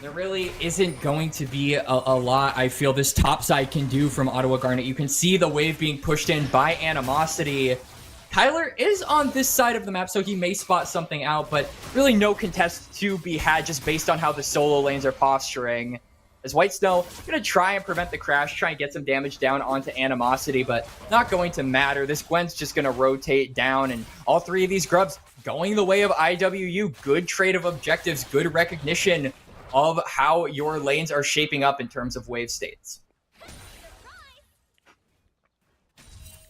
A: There really isn't going to be a lot, I feel, this top side can do from Ottawa Garnet. You can see the wave being pushed in by Animosity. Tyler is on this side of the map, so he may spot something out, but really no contest to be had just based on how the solo lanes are posturing. As White Snow going to try and prevent the crash, try and get some damage down onto Animosity, but not going to matter. This Gwen's just going to rotate down, and all three of these grubs going the way of IWU. Good trade of objectives, good recognition of how your lanes are shaping up in terms of wave states.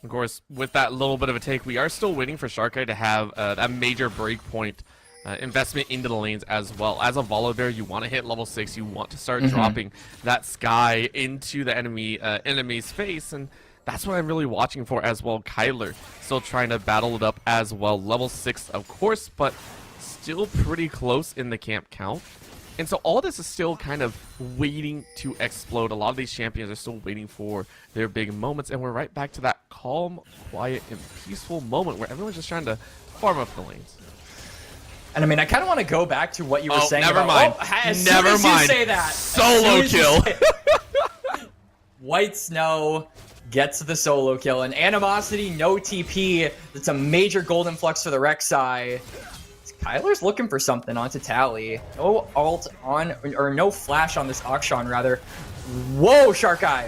B: Of course, with that little bit of a take, we are still waiting for Shark Eye to have that major breakpoint investment into the lanes as well. As a Volibear, you want to hit level 6, you want to start dropping that Sky into the enemy's face, and that's what I'm really watching for as well. Kyler still trying to battle it up as well. Level 6, of course, but still pretty close in the camp count. And so all this is still kind of waiting to explode. A lot of these champions are still waiting for their big moments, and we're right back to that calm, quiet, and peaceful moment where everyone's just trying to farm up the lanes.
A: And I mean, I kind of want to go back to what you were saying.
B: Never mind. Never mind.
A: You say that,
B: solo kill.
A: White Snow gets the solo kill, and Animosity, no TP. That's a major golden flux for the Rek'Sai. Kyler's looking for something onto Tally. No ult on, or no flash on this Akshan, rather. Whoa, Shark Eye.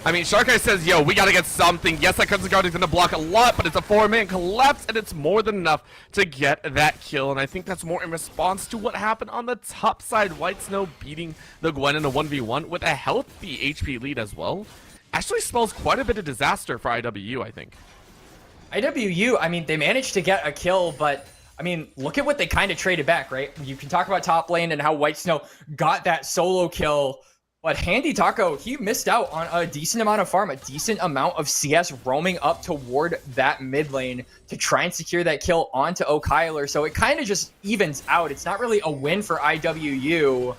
B: I mean, Shark Eye says, yo, we gotta get something. Yes, that Crimson Guard is gonna block a lot, but it's a 4-man collapse, and it's more than enough to get that kill. And I think that's more in response to what happened on the top side. White Snow beating the Gwen in a 1v1 with a healthy HP lead as well. Actually spells quite a bit of disaster for IWU, I think.
A: IWU, I mean, they managed to get a kill, but I mean, look at what they kind of traded back, right? You can talk about top lane and how White Snow got that solo kill, but Handy Taco, he missed out on a decent amount of farm, a decent amount of CS roaming up toward that mid lane to try and secure that kill onto O'Kyler. So it kind of just evens out. It's not really a win for IWU.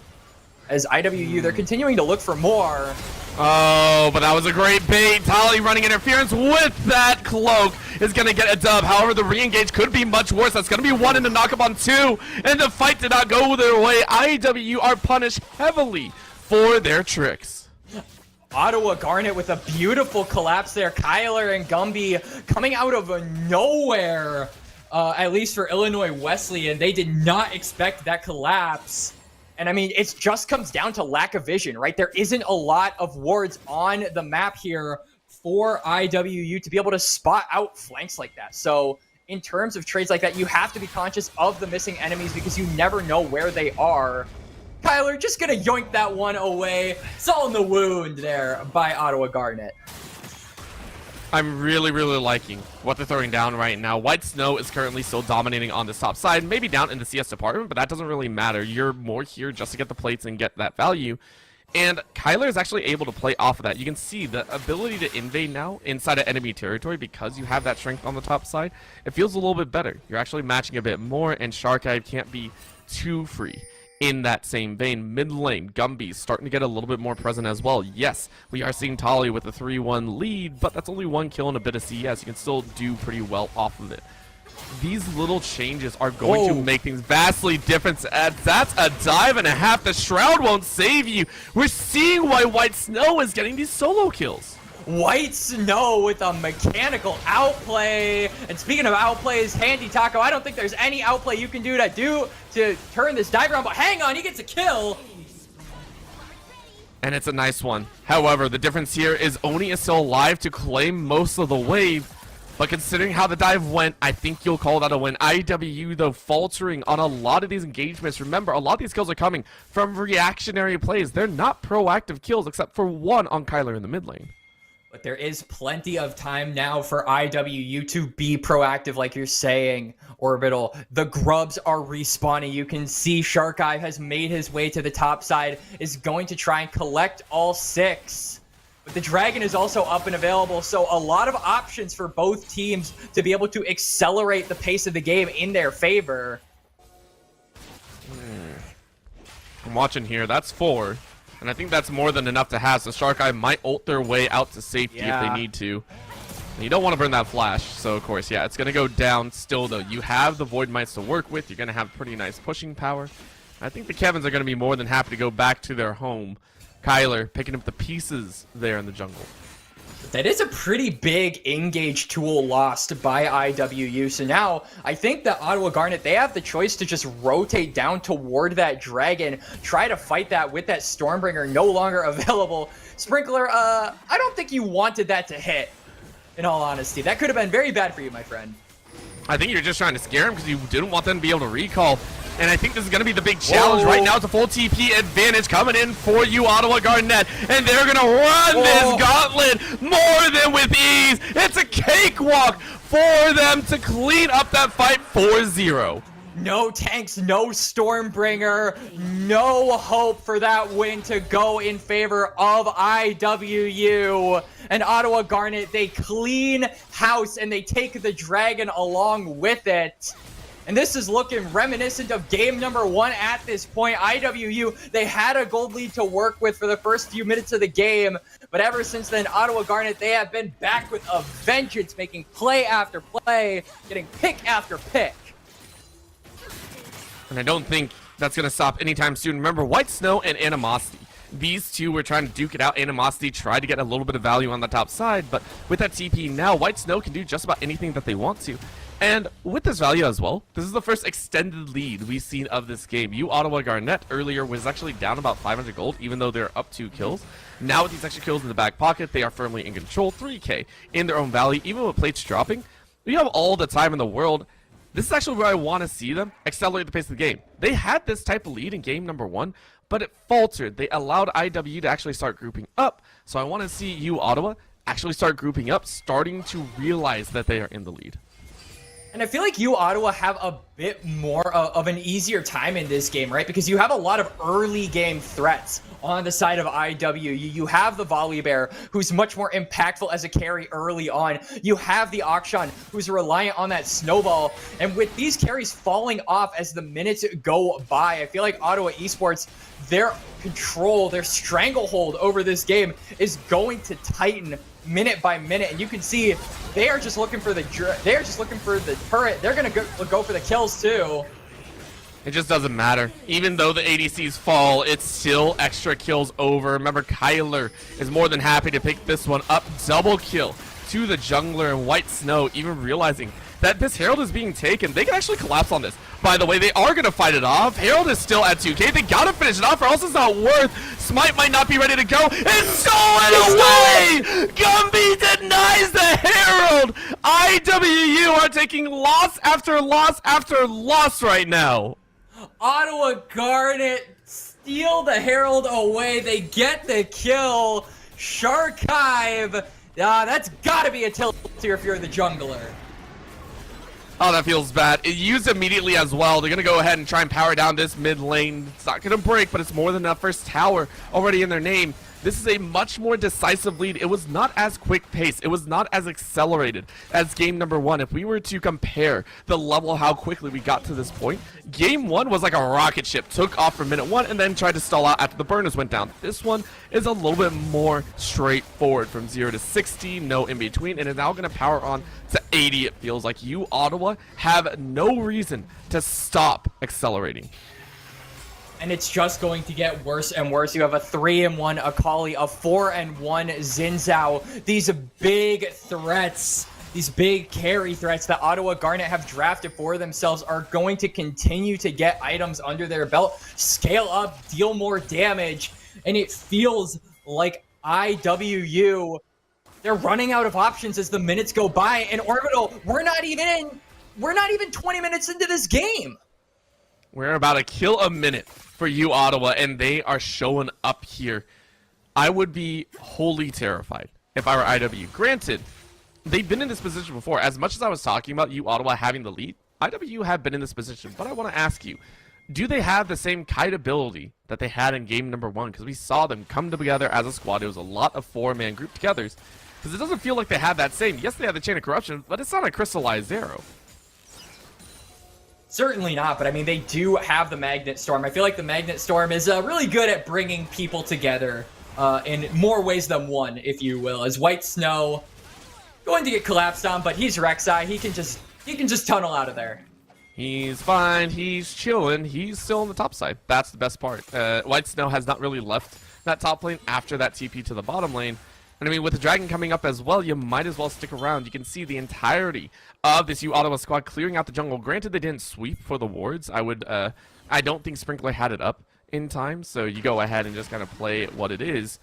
A: As IWU, they're continuing to look for more.
B: Oh, but that was a great bait. Tali running interference with that cloak is going to get a dub. However, the re-engage could be much worse. That's going to be one in the knock-up on 2. And the fight did not go their way. IWU are punished heavily for their tricks.
A: Ottawa Garnet with a beautiful collapse there. Kyler and Gumby coming out of nowhere, at least for Illinois Wesleyan. They did not expect that collapse. And I mean, it just comes down to lack of vision, right? There isn't a lot of wards on the map here for IWU to be able to spot out flanks like that. So in terms of trades like that, you have to be conscious of the missing enemies because you never know where they are. Kyler just gonna yoink that one away. Salt in the wound there by Ottawa Garnet.
B: I'm really liking what they're throwing down right now. White Snow is currently still dominating on this top side, maybe down in the CS department, but that doesn't really matter. You're more here just to get the plates and get that value. And Kyler is actually able to play off of that. You can see the ability to invade now inside of enemy territory because you have that strength on the top side. It feels a little bit better. You're actually matching a bit more, and Shark Eye can't be too free. In that same vein, mid lane, Gumby's starting to get a little bit more present as well. Yes, we are seeing Tali with a 3-1 lead, but that's only one kill and a bit of CS. You can still do pretty well off of it. These little changes are going to make things vastly different. That's a dive and a half. The Shroud won't save you. We're seeing why White Snow is getting these solo kills.
A: White Snow with a mechanical outplay. And speaking of outplays, Handy Taco, I don't think there's any outplay you can do to turn this dive around, but hang on, he gets a kill.
B: And it's a nice one. However, the difference here is Oni is still alive to claim most of the wave. But considering how the dive went, I think you'll call that a win. IW, though, faltering on a lot of these engagements. Remember, a lot of these kills are coming from reactionary plays. They're not proactive kills, except for one on Kyler in the mid lane.
A: But there is plenty of time now for IWU to be proactive, like you're saying, Orbital. The grubs are respawning. You can see Shark Eye has made his way to the top side, is going to try and collect all 6. But the dragon is also up and available, so a lot of options for both teams to be able to accelerate the pace of the game in their favor.
B: I'm watching here. That's 4. And I think that's more than enough to have, so Shark Eye might ult their way out to safety if they need to. And you don't want to burn that flash, so of course, yeah, it's going to go down still, though. You have the Void Mites to work with. You're going to have pretty nice pushing power. I think the Kevins are going to be more than happy to go back to their home. Kyler picking up the pieces there in the jungle.
A: That is a pretty big engage tool lost by IWU. So now I think that Ottawa Garnet, they have the choice to just rotate down toward that dragon, try to fight that with that Stormbringer no longer available. Sprinkler, I don't think you wanted that to hit, in all honesty. That could have been very bad for you, my friend.
B: I think you're just trying to scare him because you didn't want them to be able to recall. And I think this is going to be the big challenge right now. It's a full TP advantage coming in for you, Ottawa Garnet. And they're going to run this gauntlet more than with ease. It's a cakewalk for them to clean up that fight 4-0.
A: No tanks, no Stormbringer, no hope for that win to go in favor of IWU. And Ottawa Garnet, they clean house and they take the dragon along with it. And this is looking reminiscent of game number 1 at this point. IWU, they had a gold lead to work with for the first few minutes of the game. But ever since then, Ottawa Garnet, they have been back with a vengeance, making play after play, getting pick after pick.
B: And I don't think that's going to stop anytime soon. Remember, White Snow and Animosity. These two were trying to duke it out. Animosity tried to get a little bit of value on the top side, but with that TP now, White Snow can do just about anything that they want to. And with this value as well, this is the first extended lead we've seen of this game. You, Ottawa Garnet, earlier was actually down about 500 gold, even though they're up 2 kills. Now with these extra kills in the back pocket, they are firmly in control. 3k in their own value, even with plates dropping. We have all the time in the world. This is actually where I want to see them accelerate the pace of the game. They had this type of lead in game number 1, but it faltered. They allowed IW to actually start grouping up. So I want to see you, Ottawa, actually start grouping up, starting to realize that they are in the lead.
A: And I feel like you, Ottawa, have a bit more of an easier time in this game, right? Because you have a lot of early game threats on the side of IW. You have the Volley Bear, who's much more impactful as a carry early on. You have the Akshan, who's reliant on that snowball. And with these carries falling off as the minutes go by, I feel like Ottawa Esports, their control, their stranglehold over this game is going to tighten minute by minute, and you can see they are just looking for the turret. They're gonna go for the kills too.
B: It just doesn't matter. Even though the ADCs fall, it's still extra kills over. Remember, Kyler is more than happy to pick this one up. Double kill to the jungler and White Snow, even realizing that this Herald is being taken. They can actually collapse on this. By the way, they are going to fight it off. Herald is still at 2k. They got to finish it off or else it's not worth. Smite might not be ready to go. It's stolen away! Gumby denies the Herald! IWU are taking loss after loss after loss right now.
A: Ottawa Garnet steal the Herald away. They get the kill. Sharkive. That's got to be a tilt here if you're the jungler.
B: Oh, that feels bad. It used immediately as well. They're going to go ahead and try and power down this mid lane. It's not going to break, but it's more than enough. First tower already in their name. This is a much more decisive lead. It was not as quick pace. It was not as accelerated as game number 1. If we were to compare the level how quickly we got to this point, game 1 was like a rocket ship. Took off for minute 1 and then tried to stall out after the burners went down. This one is a little bit more straightforward from 0 to 60, no in between, and is now going to power on to 80. It feels like you, Ottawa, have no reason to stop accelerating.
A: And it's just going to get worse and worse. You have a 3-1 Akali, a 4-1 Xin Zhao. These big threats, these big carry threats that Ottawa Garnet have drafted for themselves are going to continue to get items under their belt, scale up, deal more damage. and it feels like IWU, they're running out of options as the minutes go by. And Orbital, we're not even 20 minutes into this game.
B: We're about to kill a minute for you, Ottawa, and they are showing up here. I would be wholly terrified if I were IW. Granted, they've been in this position before. As much as I was talking about you, Ottawa, having the lead, IW have been in this position. But I want to ask you, do they have the same kiteability that they had in game number 1? Because we saw them come together as a squad. It was a lot of 4-man group togethers. Because it doesn't feel like they have that same. Yes, they have the chain of corruption, but it's not a crystallized arrow.
A: Certainly not, but I mean, they do have the Magnet Storm. I feel like the Magnet Storm is really good at bringing people together in more ways than one, if you will. As White Snow going to get collapsed on, but he's Rek'Sai. He can just tunnel out of there.
B: He's fine. He's chilling. He's still on the top side. That's the best part. White Snow has not really left that top lane after that TP to the bottom lane. And I mean, with the dragon coming up as well, you might as well stick around. You can see the entirety of this U Ottawa squad clearing out the jungle. Granted, they didn't sweep for the wards. I don't think Sprinkler had it up in time, so you go ahead and just kind of play it what it is.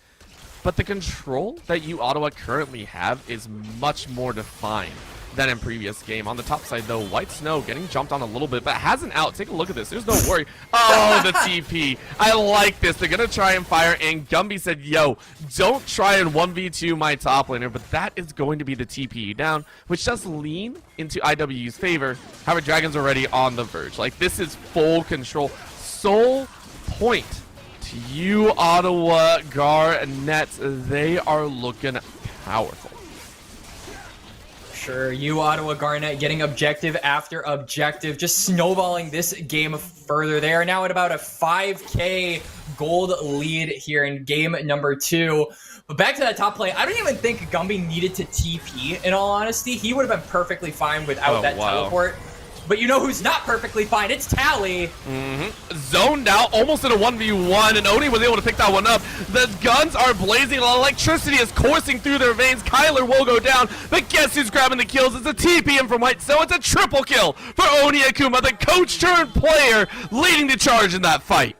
B: But the control that you Ottawa currently have is much more defined than in previous game. On the top side, though, White Snow getting jumped on a little bit, but has an out. Take a look at this. There's no worry. Oh, the TP. I like this. They're going to try and fire, and Gumby said, yo, don't try and 1v2 my top laner, but that is going to be the TP down, which does lean into IW's favor. However, Dragon's already on the verge. Like, this is full control. Soul point to you, Ottawa Garnet. They are looking powerful.
A: Sure, you Ottawa Garnet getting objective after objective, just snowballing this game further. They are now at about a 5k gold lead here in game number 2. But back to that top play, I don't even think Gumby needed to TP, in all honesty. He would have been perfectly fine without that teleport. But you know who's not perfectly fine? It's Tally.
B: Zoned out, almost in a 1v1, and Oni was able to pick that one up. The guns are blazing, electricity is coursing through their veins. Kyler will go down, but guess who's grabbing the kills? It's a TP in from White, so it's a triple kill for Oni Akuma, the coach turned player, leading the charge in that fight.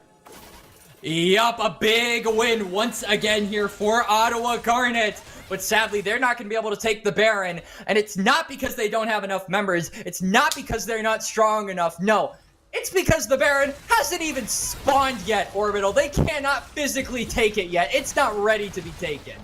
A: Yup, a big win once again here for Ottawa Garnet. But sadly, they're not going to be able to take the Baron. And it's not because they don't have enough members. It's not because they're not strong enough. No, it's because the Baron hasn't even spawned yet, Orbital. They cannot physically take it yet. It's not ready to be taken.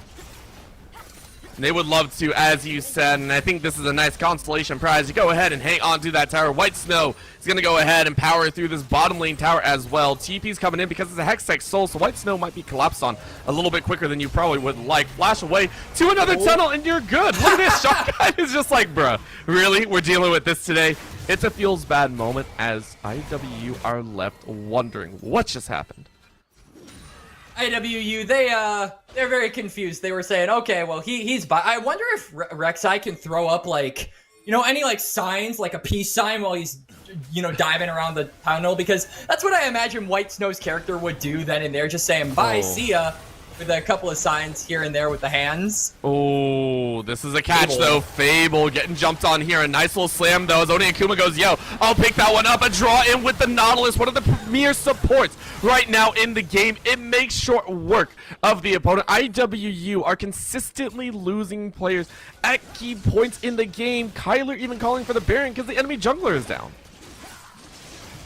B: They would love to, as you said, and I think this is a nice constellation prize. You go ahead and hang on to that tower. White Snow is going to go ahead and power through this bottom lane tower as well. TP's coming in because it's a Hextech Soul, so White Snow might be collapsed on a little bit quicker than you probably would like. Flash away to another tunnel, and you're good. Look at this. Shotgun is just like, bruh, really? We're dealing with this today? It's a feels bad moment as IWU are left wondering what just happened.
A: IWU, they're very confused. They were saying, okay, well, he's by. I wonder if Rek'Sai can throw up, like, you know, any, like, signs, like a peace sign while he's, you know, diving around the tunnel, because that's what I imagine White Snow's character would do then and there, just saying, bye, see ya, with a couple of signs here and there with the hands.
B: Oh, this is a catch, though. Fable getting jumped on here. A nice little slam, though, as Oni Akuma goes, yo, I'll pick that one up. A draw in with the Nautilus, one of the premier supports right now in the game. It makes short work of the opponent. IWU are consistently losing players at key points in the game. Kyler even calling for the Baron because the enemy jungler is down.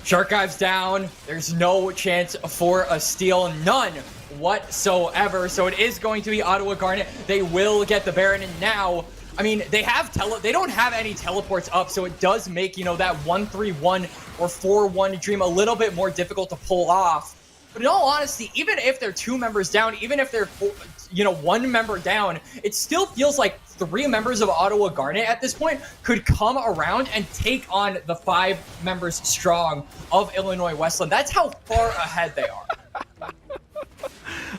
A: Shark Dive's down. There's no chance for a steal. None whatsoever. So it is going to be Ottawa Garnet. They will get the Baron, and now, I mean, they don't have any teleports up, so it does make, you know, that 1-3-1 or 4-1 dream a little bit more difficult to pull off. But in all honesty, even if they're 2 members down, even if they're, you know, 1 member down, it still feels like 3 members of Ottawa Garnet at this point could come around and take on the 5 members strong of Illinois Westland. That's how far ahead they are.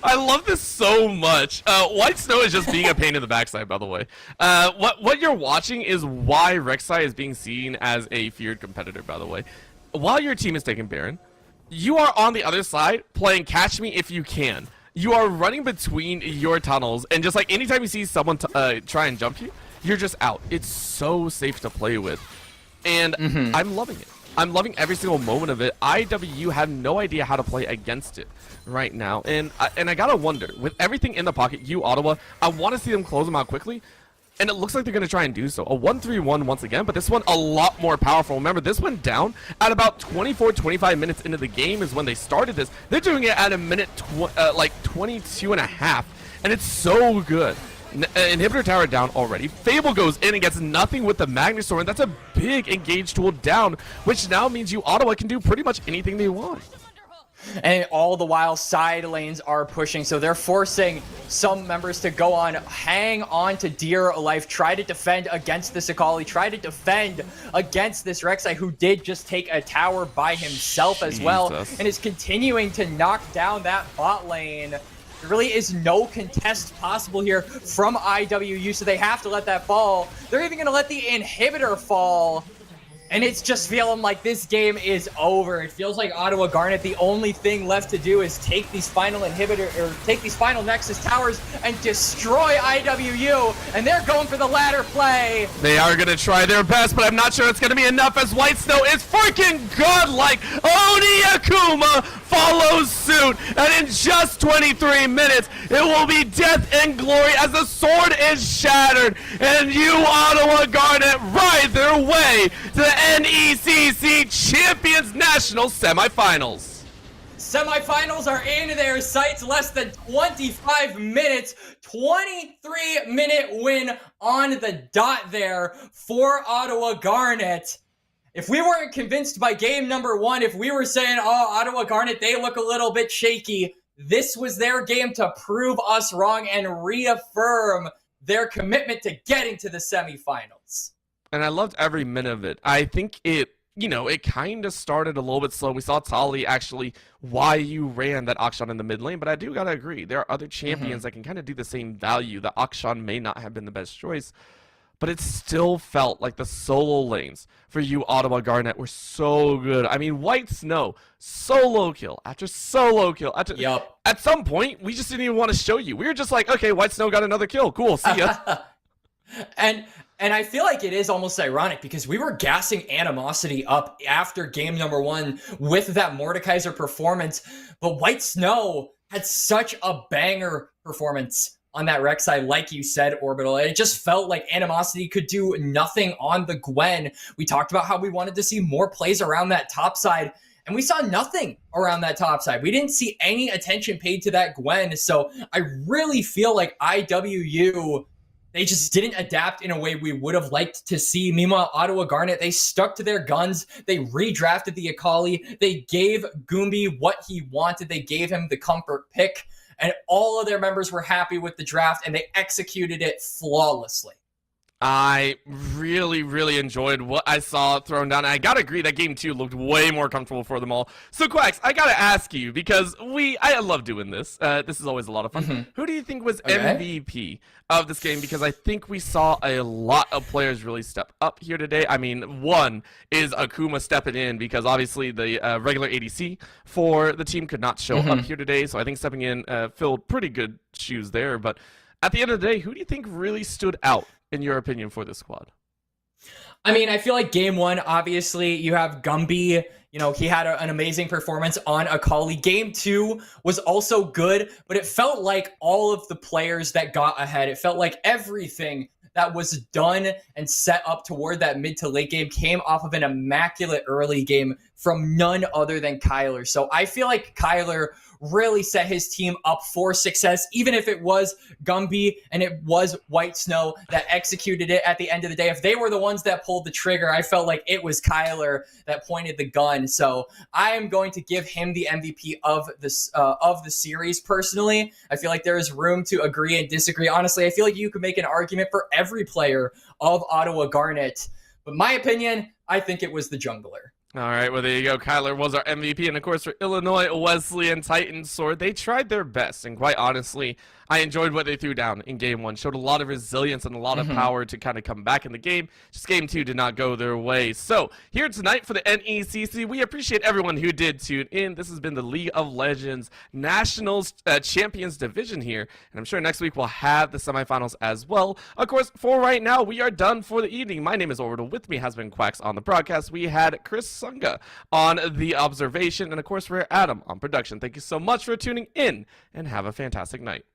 B: I love this so much. White Snow is just being a pain in the backside, by the way. What you're watching is why Rek'Sai is being seen as a feared competitor, by the way. While your team is taking Baron, you are on the other side playing Catch Me If You Can. You are running between your tunnels, and just like anytime you see someone try and jump you, you're just out. It's so safe to play with, and I'm loving it. I'm loving every single moment of it. IWU have no idea how to play against it right now. And I gotta wonder, with everything in the pocket, Ottawa, I want to see them close them out quickly. And it looks like they're going to try and do so. A 1-3-1 once again, but this one a lot more powerful. Remember, this went down at about 24-25 minutes into the game is when they started this. They're doing it at a minute, like 22 and a half. And it's so good. Inhibitor tower down already. Fable goes in and gets nothing with the Magnusor, and that's a big engage tool down, which now means Ottawa can do pretty much anything they want.
A: And all the while, side lanes are pushing, so they're forcing some members to go on, hang on to dear life, try to defend against this Akali, try to defend against this Rek'Sai, who did just take a tower by himself as well, and is continuing to knock down that bot lane. There really is no contest possible here from IWU, so they have to let that fall. They're even going to let the inhibitor fall. And it's just feeling like this game is over. It feels like Ottawa Garnet, the only thing left to do is take these final Nexus towers and destroy IWU. And they're going for the ladder play.
B: They are going to try their best, but I'm not sure it's going to be enough as White Snow is freaking godlike. Oni Akuma follows suit. And in just 23 minutes, it will be death and glory as the sword is shattered. And Ottawa Garnet ride their way to the NECC Champions National Semifinals.
A: Semifinals are in their sights, less than 25 minutes, 23-minute win on the dot there for Ottawa Garnet. If we weren't convinced by game number 1, if we were saying, oh, Ottawa Garnet, they look a little bit shaky, this was their game to prove us wrong and reaffirm their commitment to getting to the semifinals.
B: And I loved every minute of it. I think it kind of started a little bit slow. We saw Tali actually YU ran that Akshan in the mid lane, but I do gotta agree. There are other champions that can kind of do the same value. The Akshan may not have been the best choice, but it still felt like the solo lanes for Ottawa Garnet were so good. I mean, White Snow, solo kill after solo kill. At some point, we just didn't even want to show you. We were just like, okay, White Snow got another kill. Cool, see ya.
A: And I feel like it is almost ironic because we were gassing Animosity up after game number 1 with that Mordekaiser performance, but White Snow had such a banger performance on that Rek'Sai, like you said, Orbital. It just felt like Animosity could do nothing on the Gwen. We talked about how we wanted to see more plays around that top side, and we saw nothing around that top side. We didn't see any attention paid to that Gwen, so I really feel like IWU, they just didn't adapt in a way we would have liked to see. Meanwhile, Ottawa Garnet, they stuck to their guns. They redrafted the Akali. They gave Goombi what he wanted. They gave him the comfort pick. And all of their members were happy with the draft, and they executed it flawlessly.
B: I really, really enjoyed what I saw thrown down. I gotta agree that game 2 looked way more comfortable for them all. So, Quacks, I gotta ask you, because I love doing this. This is always a lot of fun. Who do you think was MVP of this game? Because I think we saw a lot of players really step up here today. I mean, one is Akuma stepping in, because obviously the regular ADC for the team could not show up here today. So I think stepping in filled pretty good shoes there. But at the end of the day, who do you think really stood out, in your opinion, for this squad?
A: I mean, I feel like game 1, obviously, you have Gumby. You know, he had an amazing performance on Akali. Game 2 was also good, but it felt like all of the players that got ahead, it felt like everything that was done and set up toward that mid to late game came off of an immaculate early game from none other than Kyler. So I feel like Kyler really set his team up for success, even if it was Gumby and it was White Snow that executed it at the end of the day. If they were the ones that pulled the trigger, I felt like it was Kyler that pointed the gun. So I am going to give him the MVP of the series personally. I feel like there is room to agree and disagree. Honestly, I feel like you could make an argument for every player of Ottawa Garnet. But my opinion, I think it was the jungler.
B: All right, well, there you go. Kyler was our MVP. And, of course, for Illinois, Wesley, and Titan Sword, they tried their best. And quite honestly, I enjoyed what they threw down in Game 1. Showed a lot of resilience and a lot of power to kind of come back in the game. Just Game 2 did not go their way. So, here tonight for the NECC, we appreciate everyone who did tune in. This has been the League of Legends Nationals Champions Division here. And I'm sure next week we'll have the semifinals as well. Of course, for right now, we are done for the evening. My name is Orbital. With me has been Quacks on the broadcast. We had Chris Sunga on the observation, and of course, we're Adam on production. Thank you so much for tuning in, and have a fantastic night.